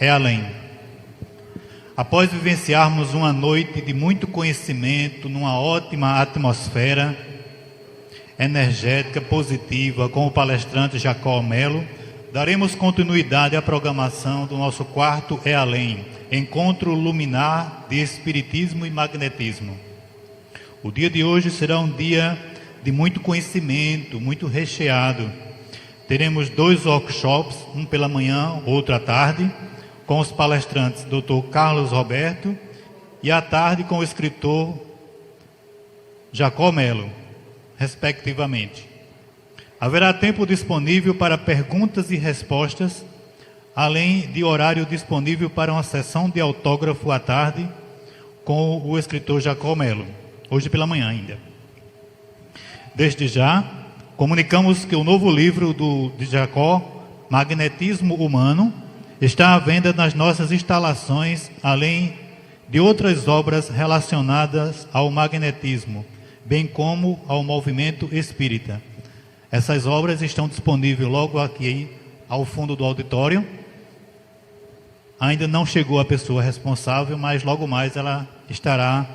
é além. Após vivenciarmos uma noite de muito conhecimento, numa ótima atmosfera energética, positiva, com o palestrante Jacó Melo, daremos continuidade à programação do nosso quarto É Além, Encontro Luminar de Espiritismo e Magnetismo. O dia de hoje será um dia de muito conhecimento, muito recheado. Teremos 2 workshops, um pela manhã, outro à tarde, com os palestrantes Dr. Carlos Roberto e à tarde com o escritor Jacó Melo, respectivamente. Haverá tempo disponível para perguntas e respostas, além de horário disponível para uma sessão de autógrafo à tarde com o escritor Jacó Melo, hoje pela manhã ainda. Desde já, comunicamos que o novo livro de Jacó, Magnetismo Humano, está à venda nas nossas instalações, além de outras obras relacionadas ao magnetismo, bem como ao movimento espírita. Essas obras estão disponíveis logo aqui ao fundo do auditório. Ainda não chegou a pessoa responsável, mas logo mais ela estará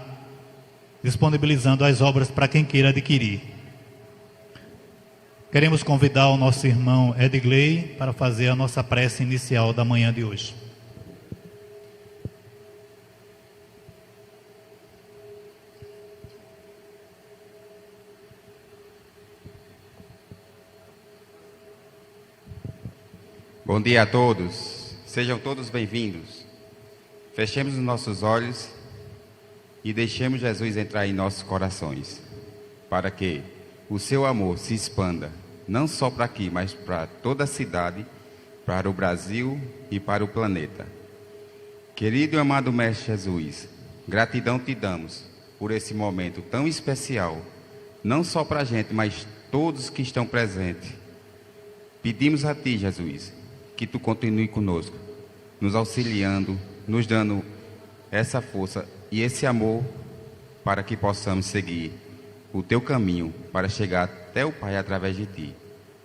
disponibilizando as obras para quem queira adquirir. Queremos convidar o nosso irmão Edgley para fazer a nossa prece inicial da manhã de hoje. Bom dia a todos, sejam todos bem-vindos. Fechemos os nossos olhos e deixemos Jesus entrar em nossos corações, para que o seu amor se expanda, não só para aqui, mas para toda a cidade, para o Brasil e para o planeta. Querido e amado Mestre Jesus, gratidão te damos por esse momento tão especial, não só para a gente, mas todos que estão presentes. Pedimos a ti, Jesus, que tu continue conosco, nos auxiliando, nos dando essa força e esse amor para que possamos seguir o teu caminho para chegar até o Pai através de ti.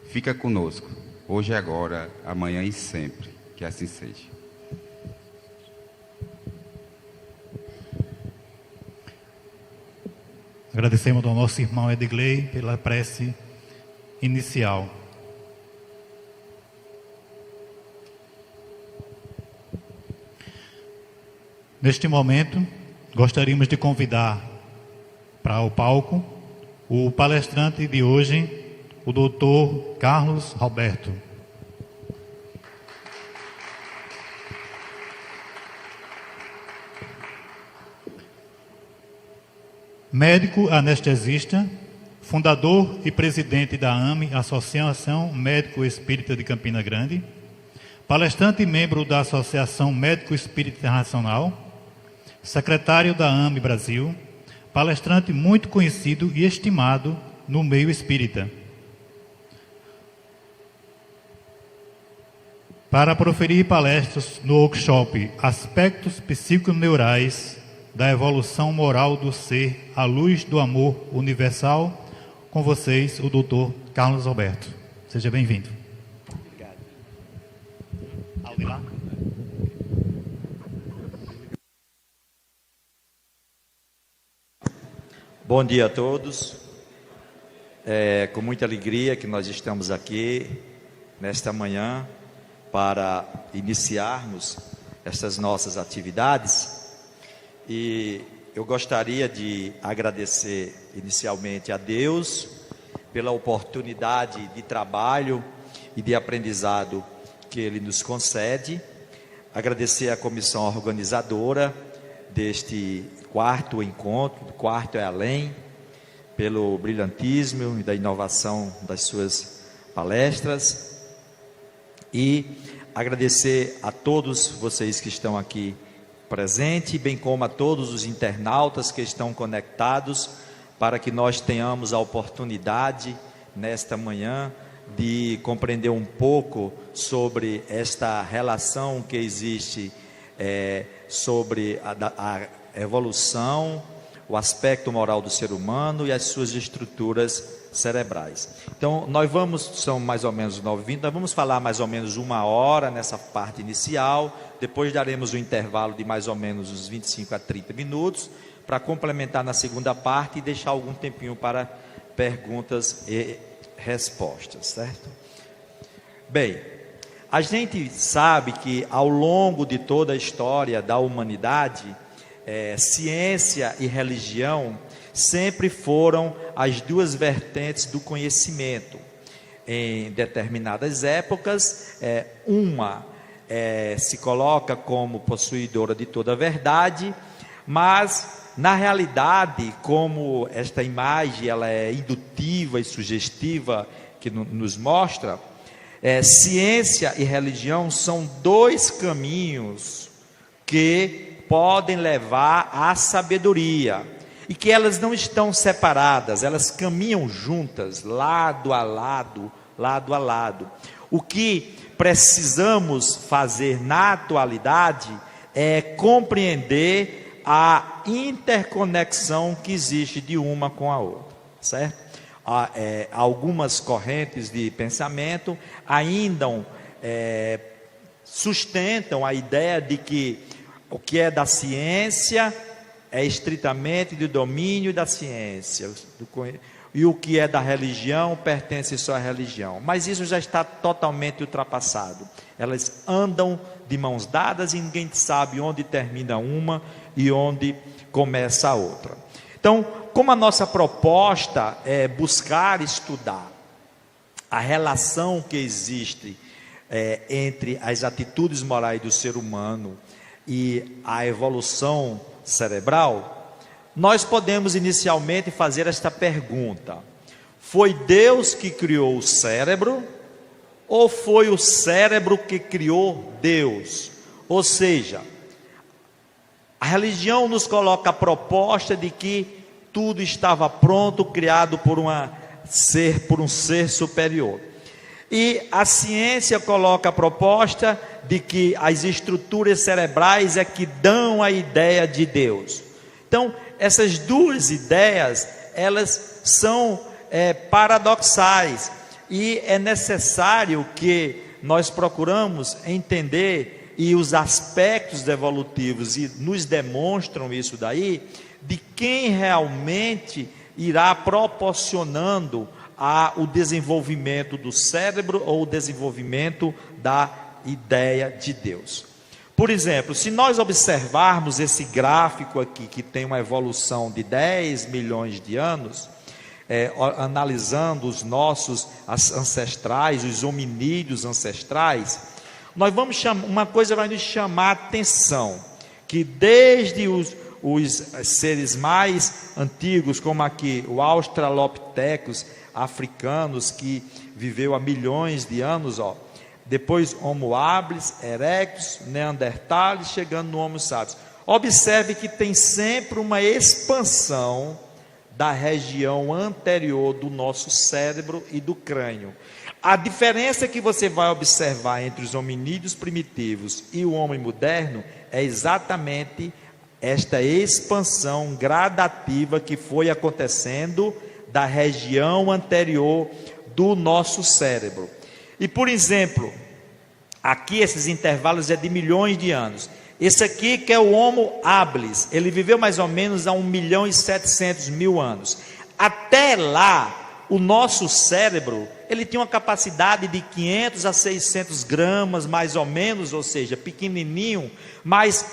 Fica conosco, hoje e agora, amanhã e sempre, que assim seja. Agradecemos ao nosso irmão Edgley pela prece inicial. Neste momento, gostaríamos de convidar para o palco o palestrante de hoje, o Dr. Carlos Roberto. Médico anestesista, fundador e presidente da AME, Associação Médico Espírita de Campina Grande, palestrante e membro da Associação Médico Espírita Internacional, secretário da AME Brasil, palestrante muito conhecido e estimado no meio espírita. Para proferir palestras no workshop Aspectos Psiconeurais da Evolução Moral do Ser à Luz do Amor Universal, com vocês, o Dr. Carlos Roberto. Seja bem-vindo. Obrigado. Aldilar. Bom dia a todos. É com muita alegria que nós estamos aqui nesta manhã para iniciarmos essas nossas atividades. E eu gostaria de agradecer inicialmente a Deus pela oportunidade de trabalho e de aprendizado que Ele nos concede. Agradecer à comissão organizadora deste quarto encontro, quarto é além, pelo brilhantismo e da inovação das suas palestras, e agradecer a todos vocês que estão aqui presentes, bem como a todos os internautas que estão conectados, para que nós tenhamos a oportunidade nesta manhã de compreender um pouco sobre esta relação que existe sobre a evolução, o aspecto moral do ser humano e as suas estruturas cerebrais. Então, são mais ou menos 9h20, nós vamos falar mais ou menos 1 hora nessa parte inicial, depois daremos um intervalo de mais ou menos uns 25 a 30 minutos, para complementar na segunda parte e deixar algum tempinho para perguntas e respostas, certo? Bem, a gente sabe que ao longo de toda a história da humanidade, ciência e religião sempre foram as duas vertentes do conhecimento. Em determinadas épocas, uma se coloca como possuidora de toda a verdade, mas na realidade, como esta imagem ela é indutiva e sugestiva que nos mostra, ciência e religião são dois caminhos que podem levar à sabedoria, e que elas não estão separadas, elas caminham juntas, lado a lado, lado a lado. O que precisamos fazer na atualidade é compreender a interconexão que existe de uma com a outra, certo? Algumas correntes de pensamento ainda sustentam a ideia de que o que é da ciência é estritamente do domínio da ciência, e o que é da religião pertence só à religião. Mas isso já está totalmente ultrapassado. Elas andam de mãos dadas e ninguém sabe onde termina uma e onde começa a outra. Então, como a nossa proposta é buscar estudar a relação que existe entre as atitudes morais do ser humano e a evolução cerebral, nós podemos inicialmente fazer esta pergunta: foi Deus que criou o cérebro ou foi o cérebro que criou Deus? Ou seja, a religião nos coloca a proposta de que tudo estava pronto, criado por um ser superior. E a ciência coloca a proposta de que as estruturas cerebrais é que dão a ideia de Deus. Então, essas duas ideias, elas são paradoxais, e é necessário que nós procuramos entender, e os aspectos evolutivos nos demonstram isso daí, de quem realmente irá proporcionando o desenvolvimento do cérebro ou o desenvolvimento da ideia de Deus. Por exemplo, se nós observarmos esse gráfico aqui, que tem uma evolução de 10 milhões de anos, analisando os nossos ancestrais, os hominídeos ancestrais, nós vamos uma coisa vai nos chamar a atenção, que desde os seres mais antigos, como aqui o Australopithecus africanos, que viveu há milhões de anos, depois Homo habilis, erectus, Neanderthalis, chegando no Homo sapiens. Observe que tem sempre uma expansão da região anterior do nosso cérebro e do crânio. A diferença que você vai observar entre os hominídeos primitivos e o homem moderno é exatamente esta expansão gradativa que foi acontecendo da região anterior do nosso cérebro. E, por exemplo, aqui esses intervalos é de milhões de anos. Esse aqui que é o Homo habilis, ele viveu mais ou menos há 1.700.000 anos. Até lá, o nosso cérebro, ele tinha uma capacidade de 500 a 600 gramas, mais ou menos, ou seja, pequenininho, mas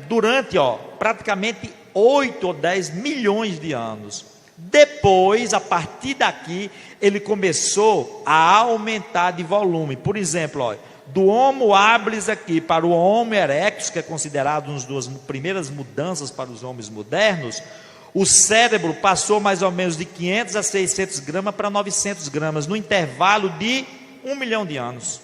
durante praticamente 8 ou 10 milhões de anos. Depois, a partir daqui, ele começou a aumentar de volume. Por exemplo, do Homo habilis aqui para o Homo erectus, que é considerado uma das primeiras mudanças para os homens modernos, o cérebro passou mais ou menos de 500 a 600 gramas para 900 gramas, no intervalo de 1 milhão de anos.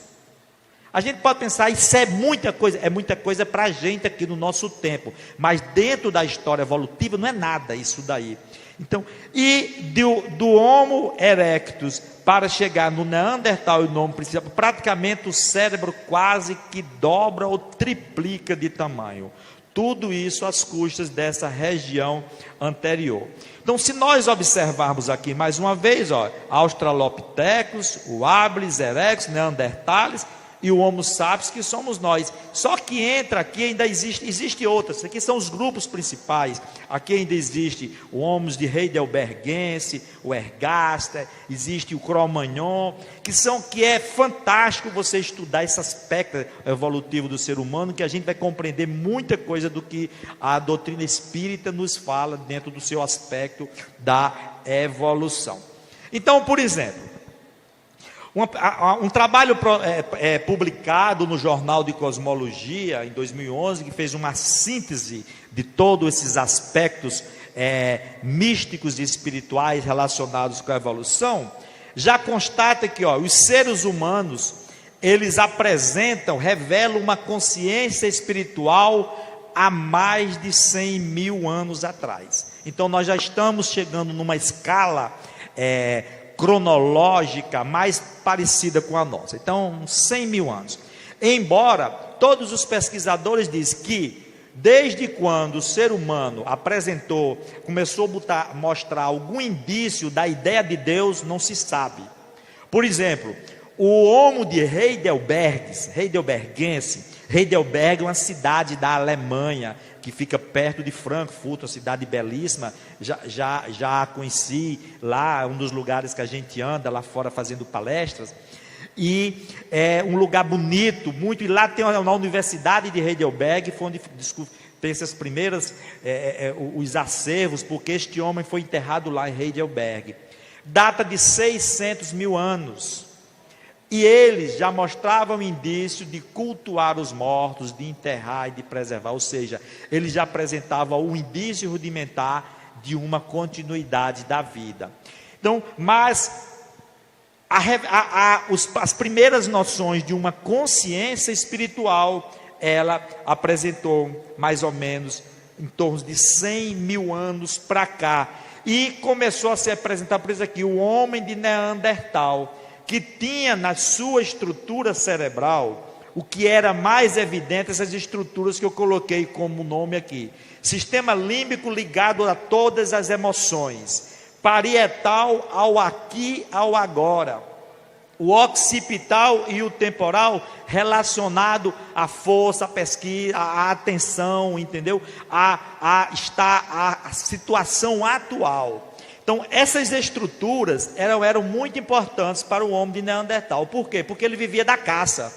A gente pode pensar, isso é muita coisa para a gente aqui no nosso tempo, mas dentro da história evolutiva não é nada isso daí. Então, e do Homo erectus para chegar no Neandertal e no Homo principal, praticamente o cérebro quase que dobra ou triplica de tamanho. Tudo isso às custas dessa região anterior. Então, se nós observarmos aqui mais uma vez, Australopithecus, o Habilis, Erectus, Neandertales e o Homo sapiens, que somos nós. Só que entra aqui, ainda existe outras. Aqui são os grupos principais. Aqui ainda existe o Homo de Heidelbergense, o Ergaster, existe o Cro-Magnon, que é fantástico você estudar esse aspecto evolutivo do ser humano, que a gente vai compreender muita coisa do que a doutrina espírita nos fala dentro do seu aspecto da evolução. Então, por exemplo, um trabalho publicado no Jornal de Cosmologia, em 2011, que fez uma síntese de todos esses aspectos místicos e espirituais relacionados com a evolução, já constata que os seres humanos, eles revelam uma consciência espiritual há mais de 100 mil anos atrás. Então nós já estamos chegando numa escala cronológica mais parecida com a nossa. Então, 100 mil anos. Embora todos os pesquisadores dizem que desde quando o ser humano começou a mostrar algum indício da ideia de Deus, não se sabe. Por exemplo, o Homo de Heidelbergense, Heidelberg é uma cidade da Alemanha, que fica perto de Frankfurt, uma cidade belíssima. Já conheci lá, um dos lugares que a gente anda lá fora fazendo palestras, e é um lugar bonito, muito, e lá tem a Universidade de Heidelberg, foi onde tem essas primeiras, os acervos, porque este homem foi enterrado lá em Heidelberg, data de 600 mil anos, e eles já mostravam indício de cultuar os mortos, de enterrar e de preservar, ou seja, eles já apresentavam o indício rudimentar de uma continuidade da vida. Então, mas as primeiras noções de uma consciência espiritual, ela apresentou mais ou menos em torno de 100 mil anos para cá, e começou a se apresentar, por isso aqui, o homem de Neandertal, que tinha na sua estrutura cerebral, o que era mais evidente, essas estruturas que eu coloquei como nome aqui: sistema límbico ligado a todas as emoções, parietal ao aqui, ao agora, o occipital e o temporal relacionado à força, à pesquisa, à atenção, entendeu? A situação atual. Então, essas estruturas eram muito importantes para o homem de Neandertal. Por quê? Porque ele vivia da caça.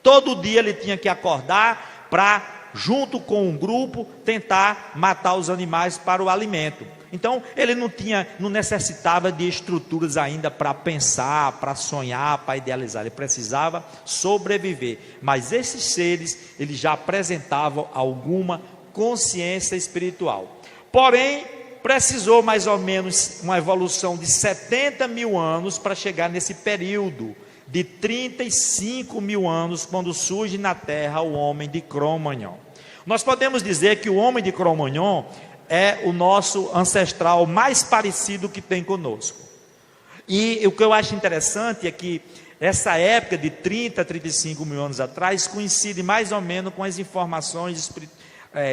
Todo dia ele tinha que acordar para, junto com um grupo, tentar matar os animais para o alimento. Então, ele não necessitava de estruturas ainda para pensar, para sonhar, para idealizar. Ele precisava sobreviver. Mas esses seres, eles já apresentavam alguma consciência espiritual. Porém, precisou mais ou menos uma evolução de 70 mil anos para chegar nesse período de 35 mil anos, quando surge na Terra o homem de Cro-Magnon. Nós podemos dizer que o homem de Cro-Magnon é o nosso ancestral mais parecido que tem conosco. E o que eu acho interessante é que essa época de 30 a 35 mil anos atrás coincide mais ou menos com as informações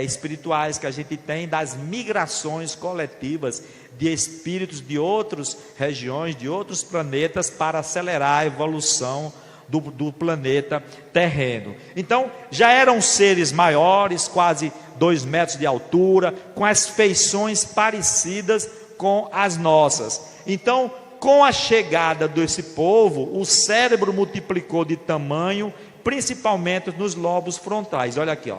espirituais que a gente tem das migrações coletivas de espíritos de outras regiões, de outros planetas, para acelerar a evolução do planeta terreno. Então, já eram seres maiores, quase 2 metros de altura, com as feições parecidas com as nossas. Então, com a chegada desse povo, o cérebro multiplicou de tamanho, principalmente nos lobos frontais. Olha aqui,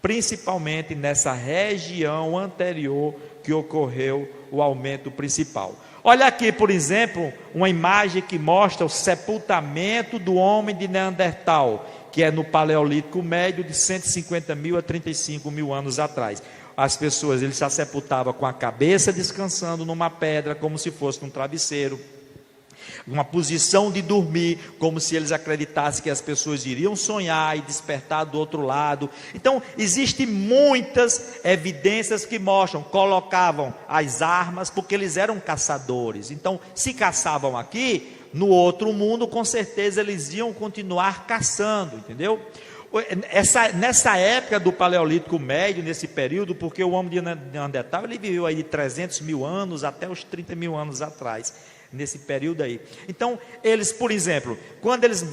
principalmente nessa região anterior que ocorreu o aumento principal. Olha aqui, por exemplo, uma imagem que mostra o sepultamento do homem de Neandertal, que é no Paleolítico Médio, de 150 mil a 35 mil anos atrás. As pessoas, eles se sepultavam com a cabeça descansando numa pedra, como se fosse um travesseiro, uma posição de dormir, como se eles acreditassem que as pessoas iriam sonhar e despertar do outro lado. Então, existem muitas evidências que mostram, colocavam as armas, porque eles eram caçadores. Então, se caçavam aqui, no outro mundo, com certeza eles iam continuar caçando, entendeu? Nessa época do Paleolítico Médio, nesse período, porque o homem de Neandertal ele viveu aí de 300 mil anos até os 30 mil anos atrás, nesse período aí. Então, eles, por exemplo, quando eles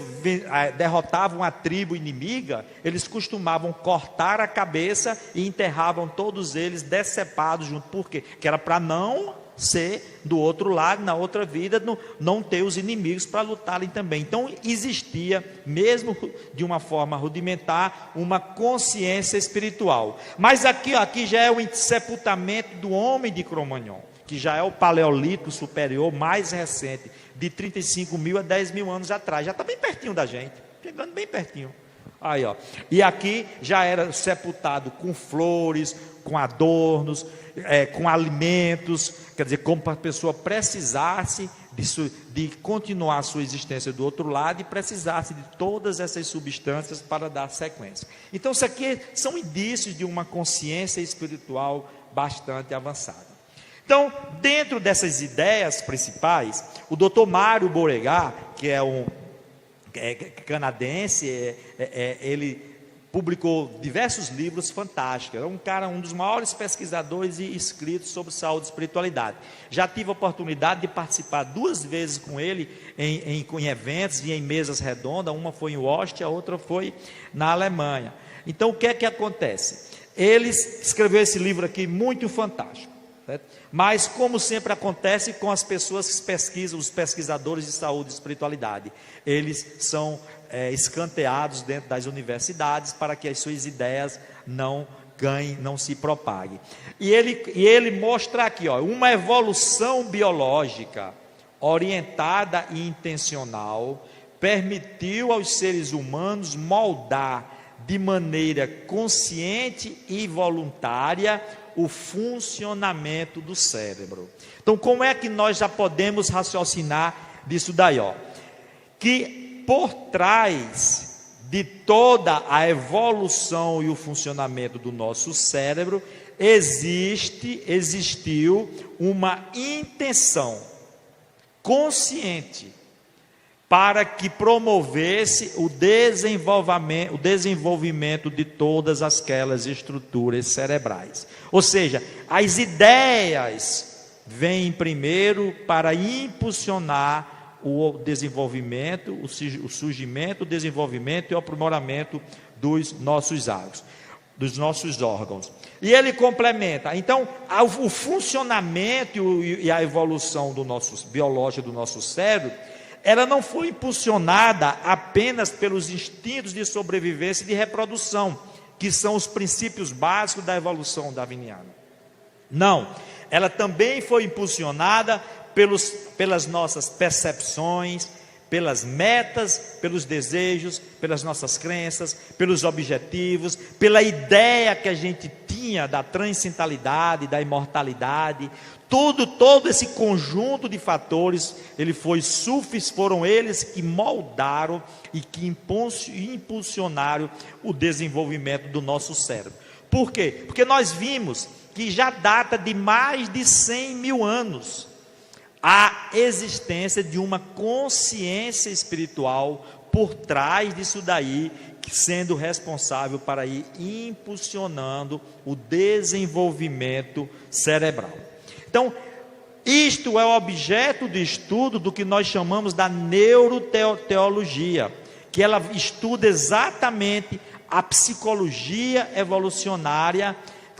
derrotavam a tribo inimiga, eles costumavam cortar a cabeça e enterravam todos eles decepados junto. Por quê? Que era para não ser do outro lado, na outra vida, não ter os inimigos para lutarem também. Então existia, mesmo de uma forma rudimentar, uma consciência espiritual. Mas aqui já é o sepultamento do homem de Cro-Magnon, que já é o Paleolítico superior mais recente, de 35 mil a 10 mil anos atrás. Já está bem pertinho da gente, chegando bem pertinho. Aí, ó. E aqui já era sepultado com flores, com adornos, com alimentos, quer dizer, como para a pessoa precisasse de continuar a sua existência do outro lado e precisasse de todas essas substâncias para dar sequência. Então, isso aqui são indícios de uma consciência espiritual bastante avançada. Então, dentro dessas ideias principais, o Dr. Mário Beauregard, que é um canadense, ele publicou diversos livros fantásticos. É um dos maiores pesquisadores e escritos sobre saúde e espiritualidade. Já tive a oportunidade de participar 2 vezes com ele em eventos e em mesas redondas. Uma foi em Washington, a outra foi na Alemanha. Então, o que é que acontece? Ele escreveu esse livro aqui muito fantástico, certo? Mas, como sempre acontece com as pessoas que pesquisam, os pesquisadores de saúde e espiritualidade, eles são escanteados dentro das universidades para que as suas ideias não ganhem, não se propaguem. E ele mostra aqui, ó, uma evolução biológica orientada e intencional permitiu aos seres humanos moldar de maneira consciente e voluntária o funcionamento do cérebro. Então, como é que nós já podemos raciocinar disso daí, ó? Que por trás de toda a evolução e o funcionamento do nosso cérebro, existiu uma intenção consciente para que promovesse o desenvolvimento de todas aquelas estruturas cerebrais. Ou seja, as ideias vêm primeiro para impulsionar o desenvolvimento, o surgimento, o desenvolvimento e o aprimoramento dos nossos órgãos. E ele complementa. Então, o funcionamento e a evolução biológica do nosso cérebro, ela não foi impulsionada apenas pelos instintos de sobrevivência e de reprodução, que são os princípios básicos da evolução darwiniana. Não, ela também foi impulsionada pelas nossas percepções, pelas metas, pelos desejos, pelas nossas crenças, pelos objetivos, pela ideia que a gente tinha da transcendentalidade, da imortalidade. Todo esse conjunto de fatores, foram eles que moldaram e que impulsionaram o desenvolvimento do nosso cérebro. Por quê? Porque nós vimos que já data de mais de 100 mil anos a existência de uma consciência espiritual por trás disso daí, sendo responsável para ir impulsionando o desenvolvimento cerebral. Então, isto é o objeto de estudo do que nós chamamos da neuroteologia, que ela estuda exatamente a psicologia evolucionária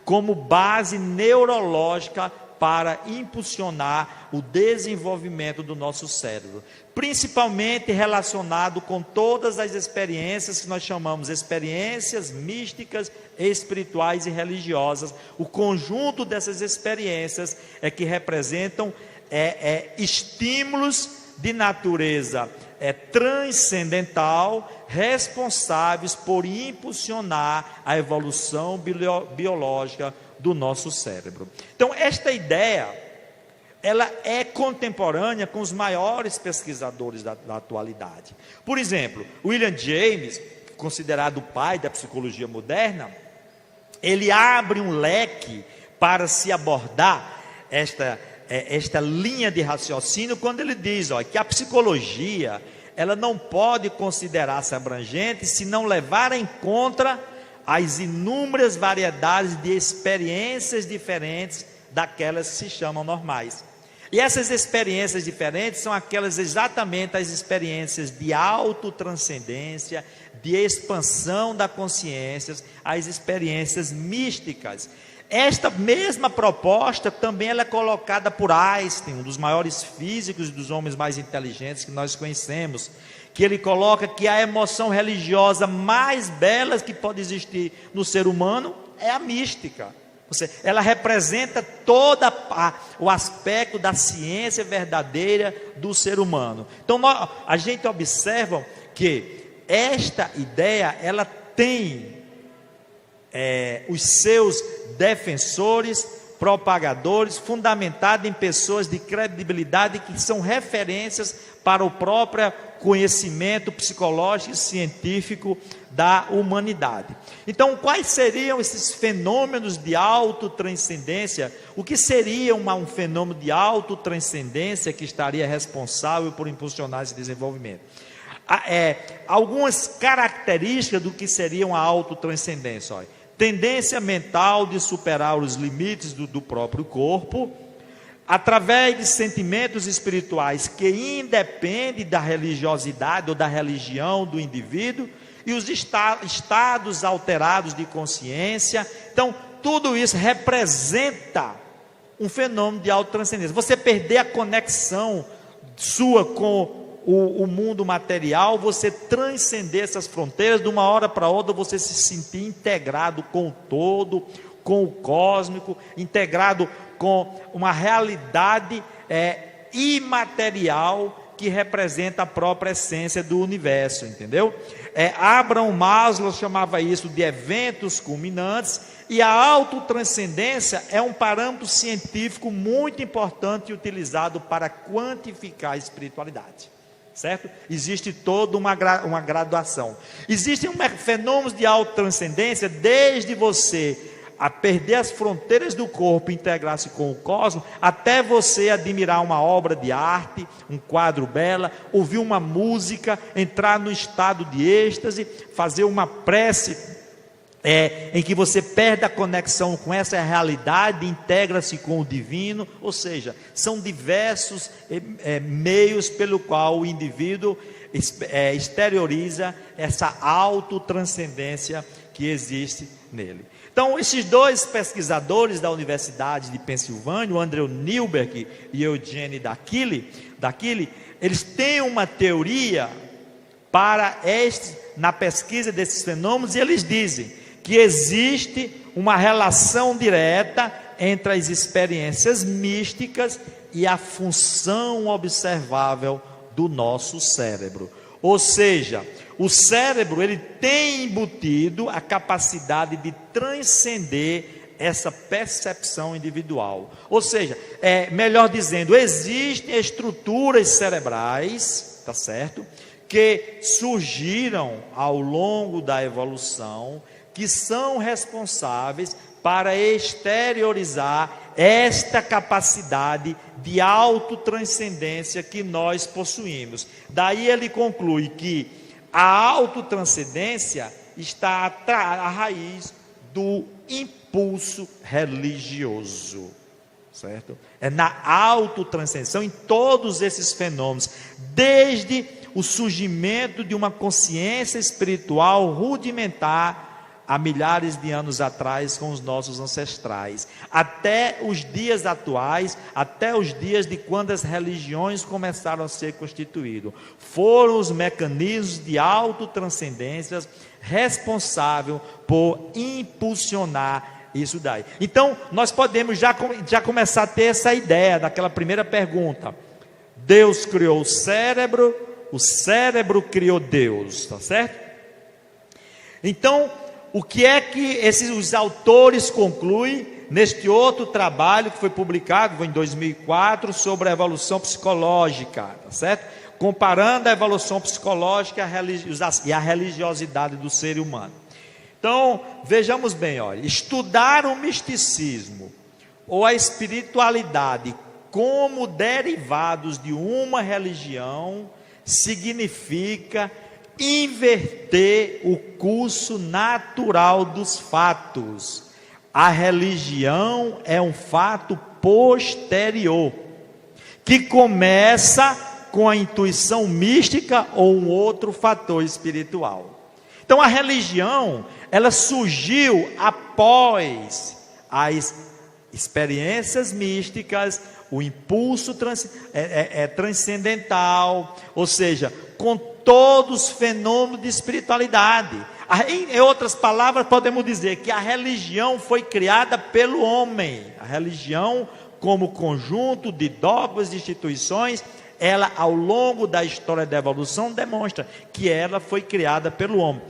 como base neurológica para impulsionar o desenvolvimento do nosso cérebro, principalmente relacionado com todas as experiências que nós chamamos experiências místicas, espirituais e religiosas. O conjunto dessas experiências é que representam estímulos de natureza transcendental, responsáveis por impulsionar a evolução biológica do nosso cérebro. Então, esta ideia, ela é contemporânea com os maiores pesquisadores da atualidade. Por exemplo, William James, considerado o pai da psicologia moderna, ele abre um leque para se abordar esta linha de raciocínio, quando ele diz que a psicologia ela não pode considerar-se abrangente se não levar em conta as inúmeras variedades de experiências diferentes daquelas que se chamam normais. E essas experiências diferentes são aquelas exatamente as experiências de autotranscendência, de expansão da consciência, as experiências místicas. Esta mesma proposta também ela é colocada por Einstein, um dos maiores físicos e dos homens mais inteligentes que nós conhecemos, que ele coloca que a emoção religiosa mais bela que pode existir no ser humano é a mística. Ela representa todo o aspecto da ciência verdadeira do ser humano. Então a gente observa que esta ideia ela tem os seus defensores, propagadores, fundamentada em pessoas de credibilidade que são referências para o próprio conhecimento psicológico e científico da humanidade. Então, quais seriam esses fenômenos de autotranscendência? O que seria um fenômeno de autotranscendência que estaria responsável por impulsionar esse desenvolvimento? Algumas características do que seria uma autotranscendência. Olha, tendência mental de superar os limites do próprio corpo, através de sentimentos espirituais que independem da religiosidade ou da religião do indivíduo, e os estados alterados de consciência. Então, tudo isso representa um fenômeno de autotranscendência. Você perder a conexão sua com o mundo material, você transcender essas fronteiras, de uma hora para outra você se sentir integrado com o todo, com o cósmico, integrado com uma realidade imaterial que representa a própria essência do universo, entendeu? Abraham Maslow chamava isso de eventos culminantes, e a autotranscendência é um parâmetro científico muito importante e utilizado para quantificar a espiritualidade. Certo? Existe toda uma graduação. Existem fenômenos de autotranscendência, desde você a perder as fronteiras do corpo e integrar-se com o cosmos, até você admirar uma obra de arte, um quadro belo, ouvir uma música, entrar no estado de êxtase, fazer uma prece em que você perde a conexão com essa realidade, integra-se com o divino. Ou seja, são diversos meios pelo qual o indivíduo exterioriza essa autotranscendência que existe nele. Então, esses dois pesquisadores da Universidade de Pensilvânia, o Andrew Newberg e Eugene Daquile, eles têm uma teoria na pesquisa desses fenômenos, e eles dizem que existe uma relação direta entre as experiências místicas e a função observável do nosso cérebro. Ou seja, o cérebro ele tem embutido a capacidade de transcender essa percepção individual. Ou seja, melhor dizendo, existem estruturas cerebrais, tá certo, que surgiram ao longo da evolução, que são responsáveis para exteriorizar esta capacidade de autotranscendência que nós possuímos. Daí ele conclui que a autotranscendência está à raiz do impulso religioso, certo? É na autotranscendência, em todos esses fenômenos, desde o surgimento de uma consciência espiritual rudimentar há milhares de anos atrás com os nossos ancestrais, até os dias atuais, até os dias de quando as religiões começaram a ser constituídas. Foram os mecanismos de autotranscendência responsáveis por impulsionar isso daí. Então, nós podemos já começar a ter essa ideia daquela primeira pergunta. Deus criou o cérebro criou Deus, tá certo? Então, o que é que os autores concluem neste outro trabalho que foi publicado em 2004 sobre a evolução psicológica, tá certo? Comparando a evolução psicológica e a religiosidade do ser humano. Então, vejamos bem, olha, estudar o misticismo ou a espiritualidade como derivados de uma religião significa inverter o curso natural dos fatos. A religião é um fato posterior, que começa com a intuição mística ou um outro fator espiritual. Então a religião, ela surgiu após as experiências místicas, o impulso transcendental, ou seja, com todos os fenômenos de espiritualidade. Em outras palavras, podemos dizer que a religião foi criada pelo homem. A religião, como conjunto de dogmas e instituições, ela, ao longo da história da evolução, demonstra que ela foi criada pelo homem.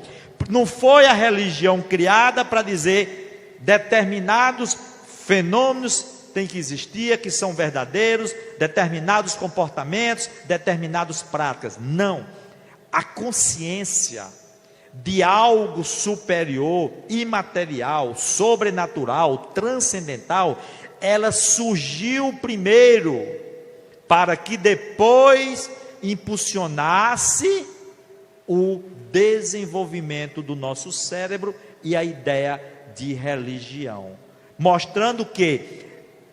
Não foi a religião criada para dizer determinados fenômenos têm que existir, que são verdadeiros, determinados comportamentos, determinadas práticas. Não. A consciência de algo superior, imaterial, sobrenatural, transcendental, ela surgiu primeiro, para que depois impulsionasse o desenvolvimento do nosso cérebro e a ideia de religião, mostrando que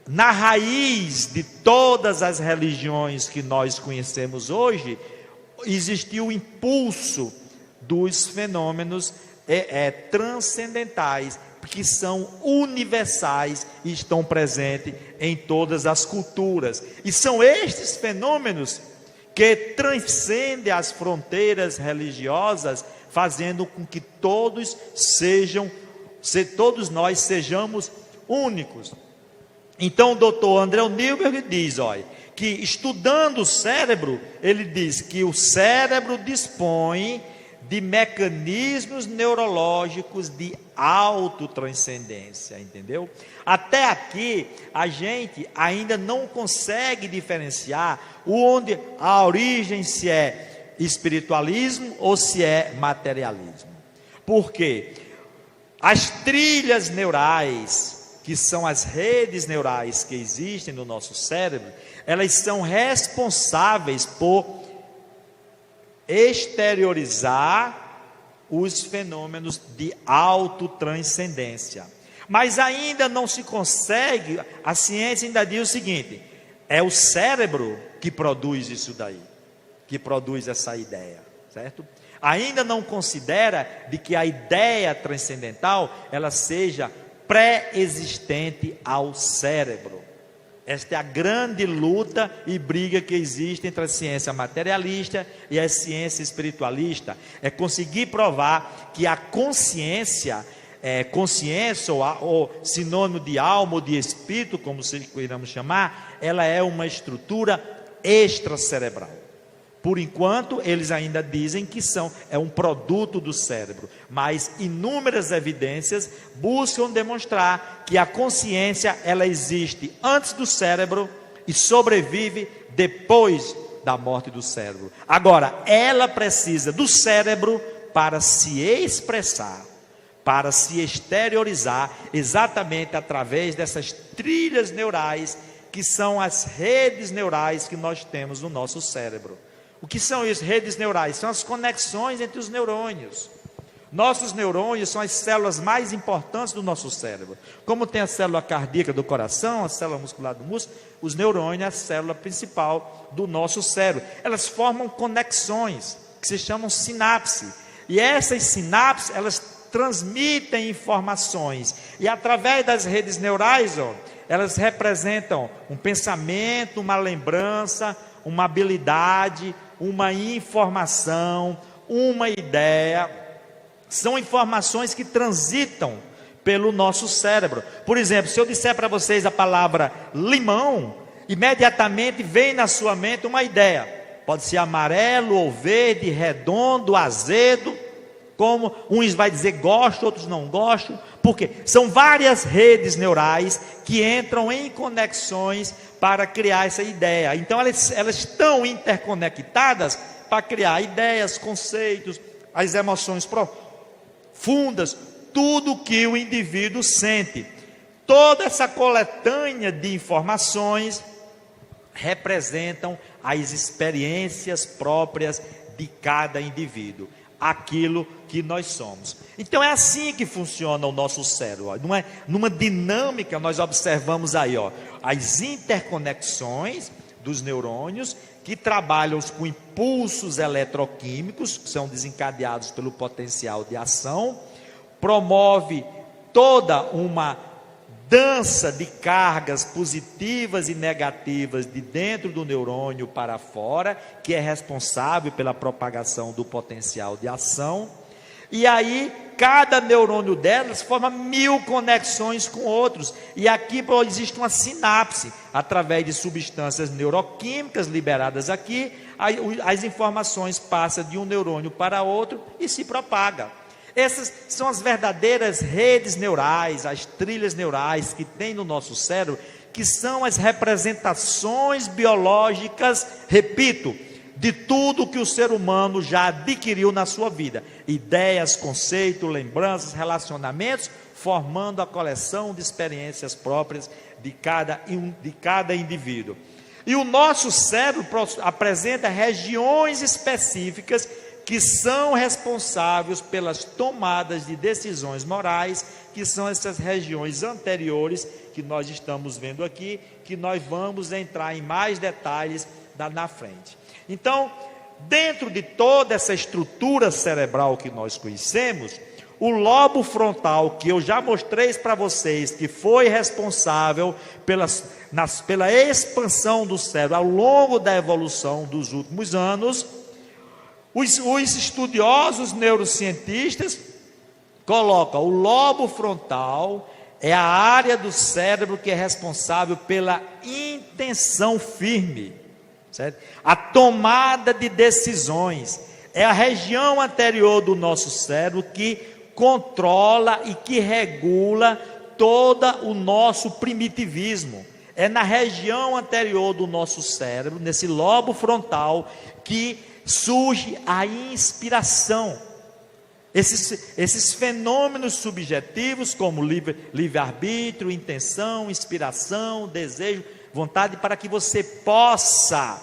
na raiz de todas as religiões que nós conhecemos hoje, existiu o impulso dos fenômenos transcendentais, que são universais e estão presentes em todas as culturas. E são estes fenômenos que transcendem as fronteiras religiosas, fazendo com que todos nós sejamos únicos. Então o doutor André Newberg diz, olha, que estudando o cérebro, ele diz que o cérebro dispõe de mecanismos neurológicos de autotranscendência, entendeu? Até aqui, a gente ainda não consegue diferenciar onde a origem, se é espiritualismo ou se é materialismo. Por quê? As trilhas neurais, que são as redes neurais que existem no nosso cérebro, elas são responsáveis por exteriorizar os fenômenos de autotranscendência. Mas ainda não se consegue, a ciência ainda diz o seguinte: é o cérebro que produz isso daí, que produz essa ideia, certo? Ainda não considera de que a ideia transcendental, ela seja pré-existente ao cérebro. Esta é a grande luta e briga que existe entre a ciência materialista e a ciência espiritualista. É conseguir provar que a consciência, ou sinônimo de alma ou de espírito, como queiramos chamar, ela é uma estrutura extracerebral. Por enquanto, eles ainda dizem que é um produto do cérebro, mas inúmeras evidências buscam demonstrar que a consciência, ela existe antes do cérebro e sobrevive depois da morte do cérebro. Agora, ela precisa do cérebro para se expressar, para se exteriorizar, exatamente através dessas trilhas neurais, que são as redes neurais que nós temos no nosso cérebro. O que são isso? Redes neurais? São as conexões entre os neurônios. Nossos neurônios são as células mais importantes do nosso cérebro. Como tem a célula cardíaca do coração, a célula muscular do músculo, os neurônios é a célula principal do nosso cérebro. Elas formam conexões, que se chamam sinapse. E essas sinapses, elas transmitem informações. E através das redes neurais, elas representam um pensamento, uma lembrança, uma habilidade, uma informação, uma ideia. São informações que transitam pelo nosso cérebro. Por exemplo, se eu disser para vocês a palavra limão, imediatamente vem na sua mente uma ideia. Pode ser amarelo ou verde, redondo, azedo. Como uns vai dizer gosto, outros não gostam. Por quê? São várias redes neurais que entram em conexões para criar essa ideia. Então elas estão interconectadas para criar ideias, conceitos, as emoções profundas, tudo que o indivíduo sente. Toda essa coletânea de informações representam as experiências próprias de cada indivíduo, aquilo que nós somos. Então é assim que funciona o nosso cérebro, ó. Numa dinâmica nós observamos aí, ó, as interconexões dos neurônios que trabalham com impulsos eletroquímicos, que são desencadeados pelo potencial de ação, promove toda uma dança de cargas positivas e negativas de dentro do neurônio para fora, que é responsável pela propagação do potencial de ação. E aí, cada neurônio delas forma 1000 conexões com outros. E aqui existe uma sinapse, através de substâncias neuroquímicas liberadas aqui, as informações passam de um neurônio para outro e se propaga. Essas são as verdadeiras redes neurais, as trilhas neurais que tem no nosso cérebro, que são as representações biológicas, repito, de tudo que o ser humano já adquiriu na sua vida. Ideias, conceitos, lembranças, relacionamentos, formando a coleção de experiências próprias de cada indivíduo. E o nosso cérebro apresenta regiões específicas que são responsáveis pelas tomadas de decisões morais, que são essas regiões anteriores que nós estamos vendo aqui, que nós vamos entrar em mais detalhes na frente. Então, dentro de toda essa estrutura cerebral que nós conhecemos, o lobo frontal, que eu já mostrei para vocês, que foi responsável pela expansão do cérebro ao longo da evolução dos últimos anos, os estudiosos neurocientistas colocam o lobo frontal é a área do cérebro que é responsável pela intenção firme, certo? A tomada de decisões. É a região anterior do nosso cérebro que controla e que regula todo o nosso primitivismo. É na região anterior do nosso cérebro, nesse lobo frontal, que surge a inspiração. Esses fenômenos subjetivos, como livre-arbítrio, intenção, inspiração, desejo, vontade, para que você possa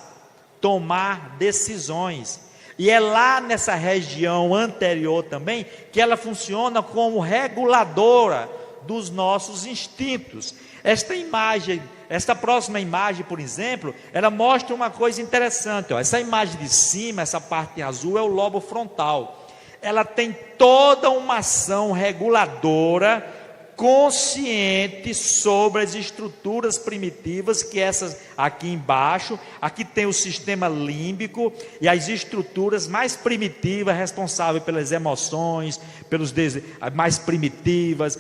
tomar decisões. E é lá nessa região anterior também que ela funciona como reguladora dos nossos instintos. Esta próxima imagem, por exemplo, ela mostra uma coisa interessante, ó. Essa imagem de cima, essa parte azul, é o lobo frontal. Ela tem toda uma ação reguladora, consciente sobre as estruturas primitivas, que essas aqui embaixo, aqui tem o sistema límbico e as estruturas mais primitivas, responsáveis pelas emoções, mais primitivas,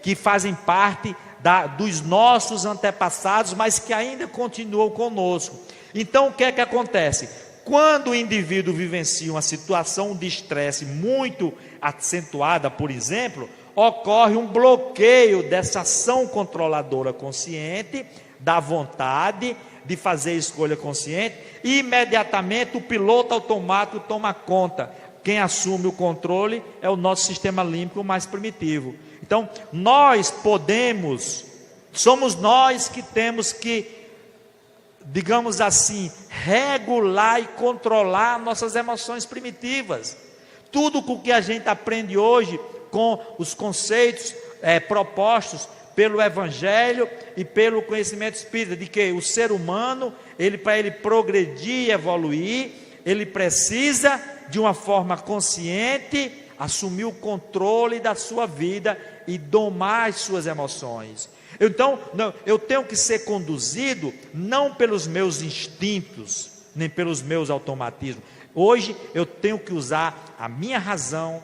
que fazem parte dos nossos antepassados, mas que ainda continuam conosco. Então o que é que acontece? Quando o indivíduo vivencia uma situação de estresse muito acentuada, por exemplo, ocorre um bloqueio dessa ação controladora consciente, da vontade de fazer escolha consciente, e imediatamente o piloto automático toma conta. Quem assume o controle é o nosso sistema límbico mais primitivo. Então, somos nós que temos que, digamos assim, regular e controlar nossas emoções primitivas. Tudo o que a gente aprende hoje com os conceitos propostos pelo Evangelho e pelo conhecimento espírita, de que o ser humano, para ele progredir e evoluir, ele precisa, de uma forma consciente, assumir o controle da sua vida e domar as suas emoções. Então, eu tenho que ser conduzido não pelos meus instintos, nem pelos meus automatismos. Hoje eu tenho que usar a minha razão,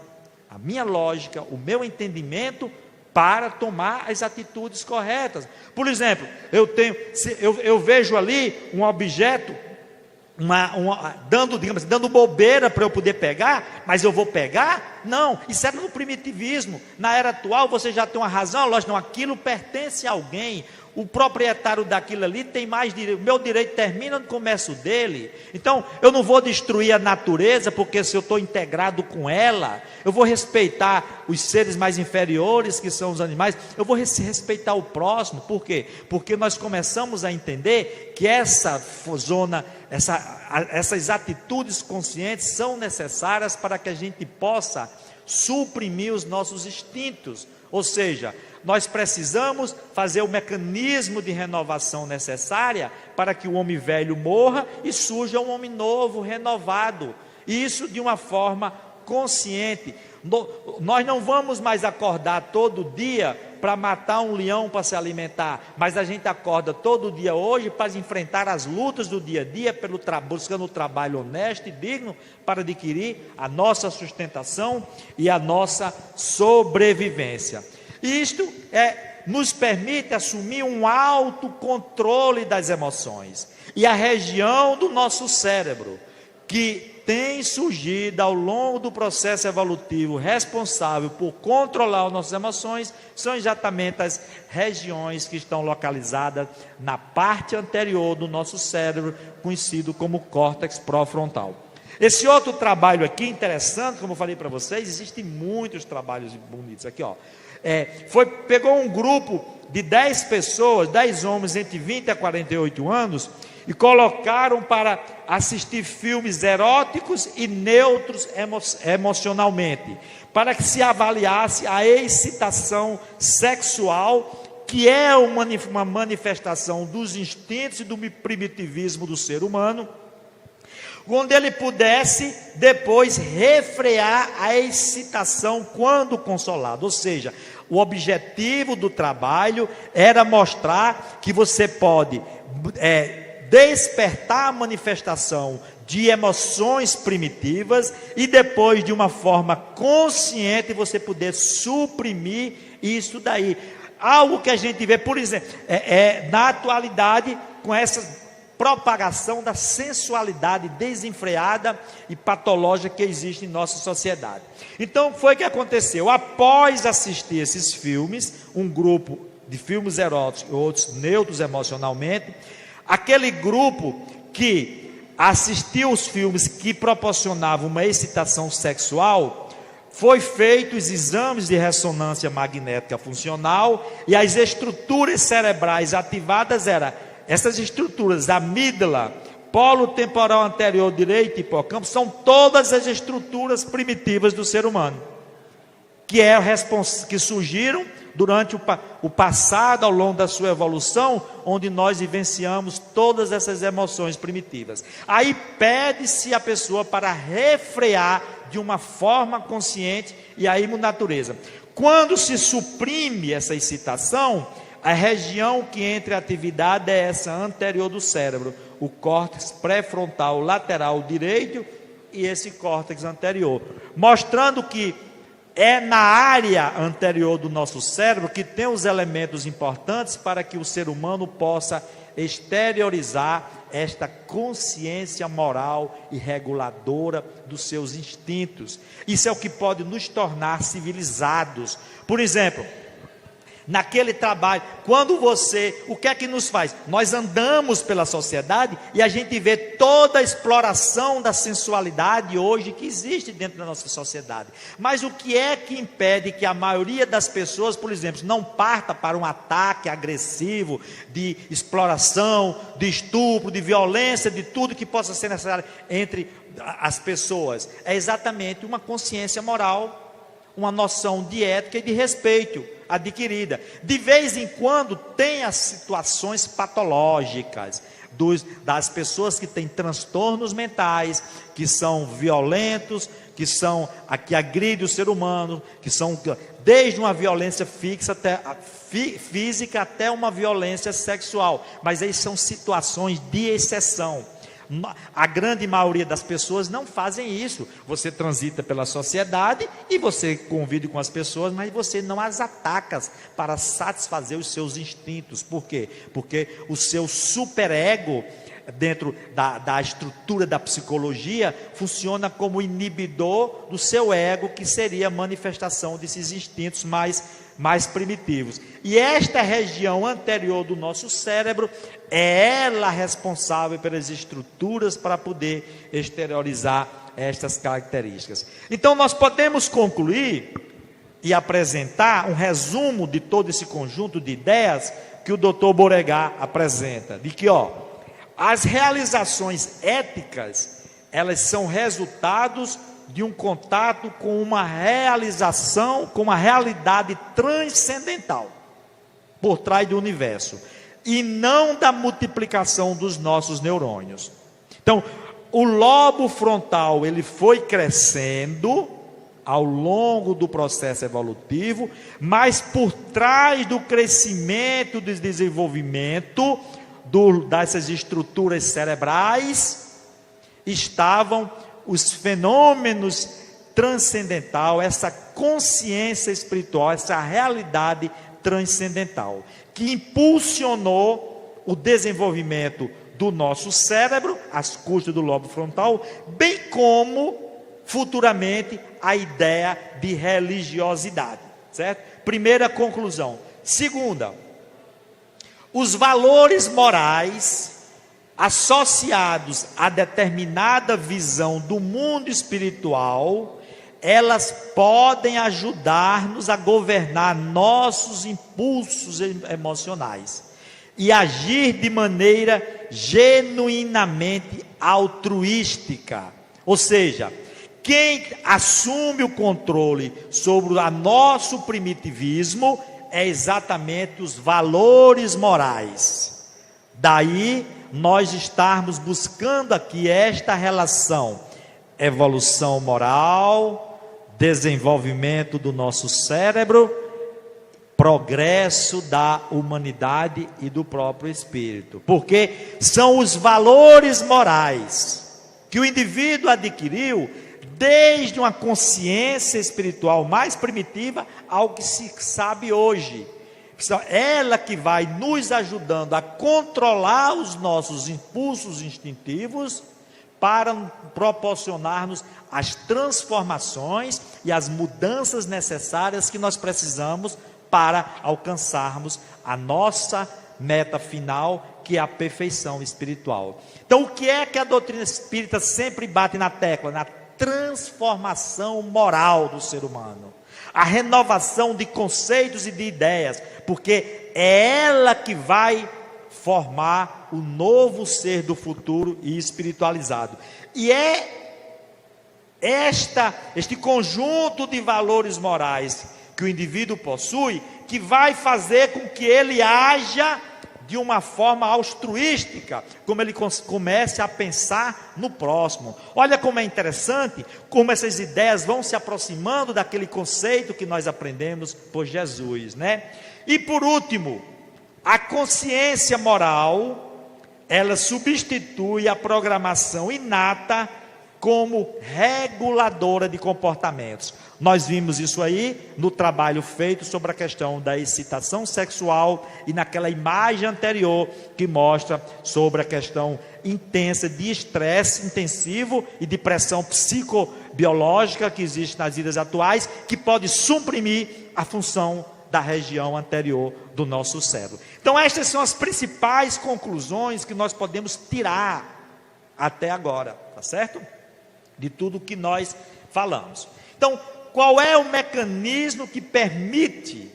a minha lógica, o meu entendimento para tomar as atitudes corretas. Por exemplo, eu vejo ali um objeto dando bobeira para eu poder pegar, mas eu vou pegar? Não, isso era no primitivismo. Na era atual você já tem uma razão, lógico, não, aquilo pertence a alguém. O proprietário daquilo ali tem mais direito, o meu direito termina no comércio dele. Então eu não vou destruir a natureza, porque se eu estou integrado com ela, eu vou respeitar os seres mais inferiores, que são os animais, eu vou respeitar o próximo. Por quê? Porque nós começamos a entender que essa zona, essas atitudes conscientes são necessárias para que a gente possa suprimir os nossos instintos. Ou seja, nós precisamos fazer o mecanismo de renovação necessária para que o homem velho morra e surja um homem novo, renovado. Isso de uma forma consciente. Nós não vamos mais acordar todo dia para matar um leão para se alimentar, mas a gente acorda todo dia hoje para enfrentar as lutas do dia a dia, buscando o trabalho honesto e digno para adquirir a nossa sustentação e a nossa sobrevivência. E isto nos permite assumir um autocontrole das emoções. E a região do nosso cérebro que tem surgido ao longo do processo evolutivo responsável por controlar as nossas emoções são exatamente as regiões que estão localizadas na parte anterior do nosso cérebro, conhecido como córtex pró-frontal. Esse outro trabalho aqui, interessante, como eu falei para vocês, existem muitos trabalhos bonitos aqui, ó. Pegou um grupo de 10 pessoas, 10 homens entre 20 a 48 anos, e colocaram para assistir filmes eróticos e neutros emocionalmente, para que se avaliasse a excitação sexual, que é uma manifestação dos instintos e do primitivismo do ser humano, onde ele pudesse depois refrear a excitação quando consolado. Ou seja, o objetivo do trabalho era mostrar que você pode despertar a manifestação de emoções primitivas e depois, de uma forma consciente, você poder suprimir isso daí. Algo que a gente vê, por exemplo, na atualidade, com essa propagação da sensualidade desenfreada e patológica que existe em nossa sociedade. Então, foi o que aconteceu. Após assistir esses filmes, um grupo de filmes eróticos e outros neutros emocionalmente, aquele grupo que assistiu os filmes que proporcionavam uma excitação sexual, foi feitos exames de ressonância magnética funcional e as estruturas cerebrais ativadas eram essas estruturas, amígdala, polo temporal anterior direito e hipocampo, são todas as estruturas primitivas do ser humano, que surgiram durante o passado, ao longo da sua evolução, onde nós vivenciamos todas essas emoções primitivas. Aí pede-se a pessoa para refrear de uma forma consciente e aí natureza. Quando se suprime essa excitação, a região que entra em atividade é essa anterior do cérebro, o córtex pré-frontal lateral direito e esse córtex anterior, mostrando que é na área anterior do nosso cérebro que tem os elementos importantes para que o ser humano possa exteriorizar esta consciência moral e reguladora dos seus instintos. Isso é o que pode nos tornar civilizados. Por exemplo, naquele trabalho, o que é que nos faz? Nós andamos pela sociedade e a gente vê toda a exploração da sensualidade hoje que existe dentro da nossa sociedade. Mas o que é que impede que a maioria das pessoas, por exemplo, não parta para um ataque agressivo de exploração, de estupro, de violência, de tudo que possa ser necessário entre as pessoas? É exatamente uma consciência moral, uma noção de ética e de respeito adquirida. De vez em quando tem as situações patológicas das pessoas que têm transtornos mentais, que são violentos, que agridem o ser humano, que são desde uma violência física até uma violência sexual, mas aí são situações de exceção. A grande maioria das pessoas não fazem isso. Você transita pela sociedade e você convive com as pessoas, mas você não as ataca para satisfazer os seus instintos. Por quê? Porque o seu superego dentro da estrutura da psicologia, funciona como inibidor do seu ego, que seria a manifestação desses instintos mais primitivos. E esta região anterior do nosso cérebro é ela responsável pelas estruturas para poder exteriorizar estas características. Então nós podemos concluir e apresentar um resumo de todo esse conjunto de ideias que o Dr. Beauregard apresenta, de que as realizações éticas, elas são resultados de um contato com uma realização, com uma realidade transcendental por trás do universo, e não da multiplicação dos nossos neurônios. Então, o lobo frontal, ele foi crescendo ao longo do processo evolutivo, mas por trás do crescimento, do desenvolvimento dessas estruturas cerebrais, estavam os fenômenos transcendental, essa consciência espiritual, essa realidade transcendental, que impulsionou o desenvolvimento do nosso cérebro, às custas do lobo frontal, bem como, futuramente, a ideia de religiosidade, certo? Primeira conclusão. Segunda, os valores morais associados a determinada visão do mundo espiritual, elas podem ajudar-nos a governar nossos impulsos emocionais e agir de maneira genuinamente altruística. Ou seja, quem assume o controle sobre o nosso primitivismo é exatamente os valores morais. Daí nós estarmos buscando aqui esta relação: evolução moral, desenvolvimento do nosso cérebro, progresso da humanidade e do próprio espírito, porque são os valores morais que o indivíduo adquiriu desde uma consciência espiritual mais primitiva ao que se sabe hoje. Ela que vai nos ajudando a controlar os nossos impulsos instintivos para proporcionar-nos as transformações e as mudanças necessárias que nós precisamos para alcançarmos a nossa meta final, que é a perfeição espiritual. Então, o que é que a doutrina espírita sempre bate na tecla? Na transformação moral do ser humano, a renovação de conceitos e de ideias, porque é ela que vai formar o novo ser do futuro e espiritualizado. E é este conjunto de valores morais que o indivíduo possui que vai fazer com que ele haja de uma forma altruística, como ele comece a pensar no próximo. Olha como é interessante, como essas ideias vão se aproximando daquele conceito que nós aprendemos por Jesus, né? E por último, a consciência moral, ela substitui a programação inata como reguladora de comportamentos. Nós vimos isso aí no trabalho feito sobre a questão da excitação sexual e naquela imagem anterior que mostra sobre a questão intensa de estresse intensivo e de pressão psicobiológica que existe nas vidas atuais, que pode suprimir a função da região anterior do nosso cérebro. Então estas são as principais conclusões que nós podemos tirar até agora, tá certo? De tudo que nós falamos. Então, qual é o mecanismo que permite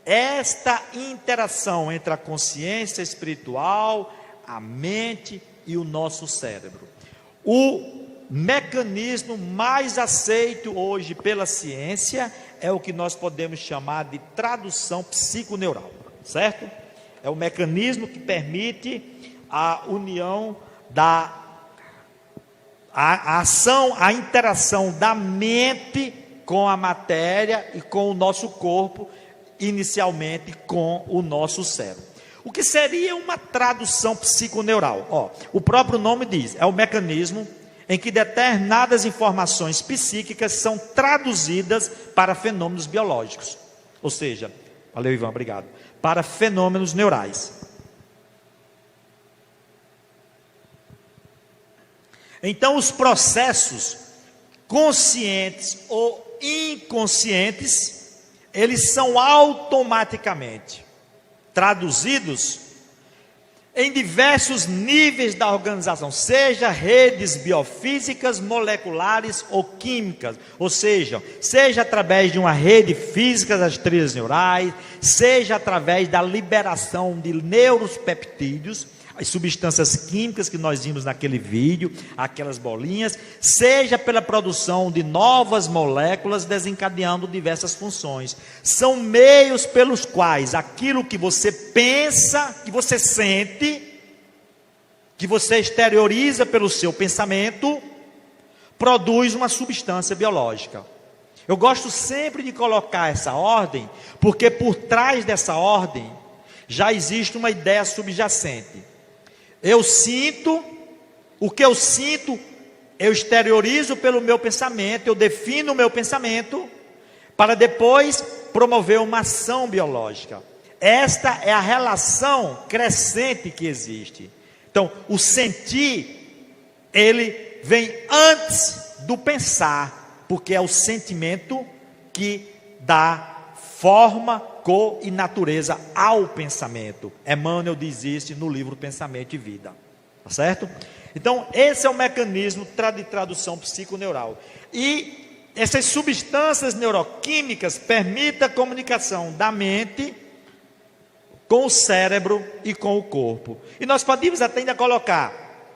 esta interação entre a consciência espiritual, a mente e o nosso cérebro? O mecanismo mais aceito hoje pela ciência é o que nós podemos chamar de tradução psiconeural, certo? É o mecanismo que permite a união a ação, a interação da mente com a matéria e com o nosso corpo, inicialmente com o nosso cérebro. O que seria uma tradução psiconeural? O próprio nome diz, é o mecanismo em que determinadas informações psíquicas são traduzidas para fenômenos biológicos. Ou seja, valeu Ivan, obrigado, para fenômenos neurais. Então, os processos conscientes ou inconscientes, eles são automaticamente traduzidos em diversos níveis da organização, seja redes biofísicas, moleculares ou químicas, ou seja através de uma rede física das trilhas neurais, seja através da liberação de neuropeptídeos, as substâncias químicas que nós vimos naquele vídeo, aquelas bolinhas, seja pela produção de novas moléculas desencadeando diversas funções. São meios pelos quais aquilo que você pensa, que você sente, que você exterioriza pelo seu pensamento, produz uma substância biológica. Eu gosto sempre de colocar essa ordem, porque por trás dessa ordem já existe uma ideia subjacente. Eu sinto, o que eu sinto, eu exteriorizo pelo meu pensamento, eu defino o meu pensamento, para depois promover uma ação biológica. Esta é a relação crescente que existe. Então, o sentir, ele vem antes do pensar, porque é o sentimento que dá forma, cor e natureza ao pensamento. Emmanuel diz isso no livro Pensamento e Vida, tá certo? Então, esse é o mecanismo de tradução psiconeural. E essas substâncias neuroquímicas permitem a comunicação da mente com o cérebro e com o corpo. E nós podemos até ainda colocar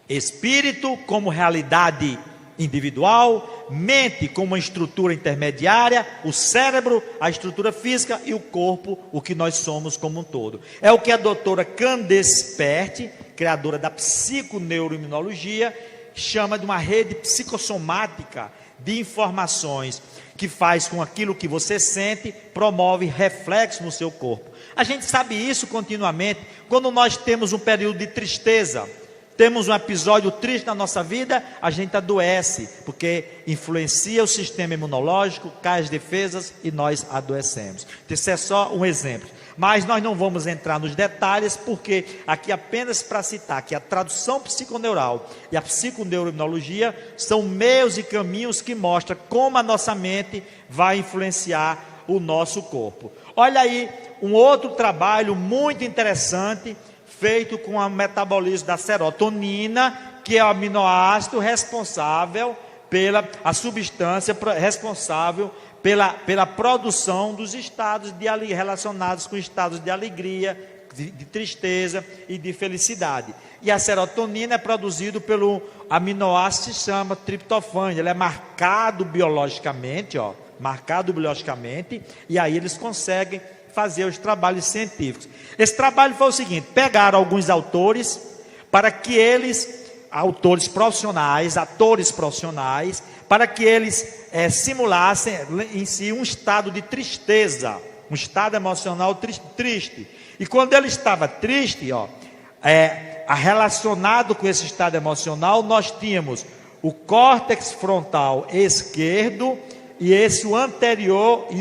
espírito como realidade individual, mente como uma estrutura intermediária, o cérebro, a estrutura física e o corpo, o que nós somos como um todo. É o que a doutora Candace Pert, criadora da psiconeuroimunologia, chama de uma rede psicossomática de informações que faz com aquilo que você sente, promove reflexo no seu corpo. A gente sabe isso continuamente quando nós temos um período de tristeza. Temos um episódio triste na nossa vida, a gente adoece, porque influencia o sistema imunológico, cai as defesas e nós adoecemos. Isso é só um exemplo. Mas nós não vamos entrar nos detalhes, porque aqui apenas para citar que a tradução psiconeural e a psiconeuroimunologia são meios e caminhos que mostram como a nossa mente vai influenciar o nosso corpo. Olha aí, um outro trabalho muito interessante, feito com o metabolismo da serotonina, que é o aminoácido responsável a substância responsável pela produção dos estados relacionados com estados de alegria, de tristeza e de felicidade. E a serotonina é produzido pelo aminoácido que se chama triptofano. Ele é marcado biologicamente, e aí eles conseguem fazer os trabalhos científicos. Esse trabalho foi o seguinte: pegaram alguns autores, para que eles, atores profissionais, para que eles simulassem em si um estado de tristeza, um estado emocional triste. E quando ele estava triste, relacionado com esse estado emocional, nós tínhamos o córtex frontal esquerdo e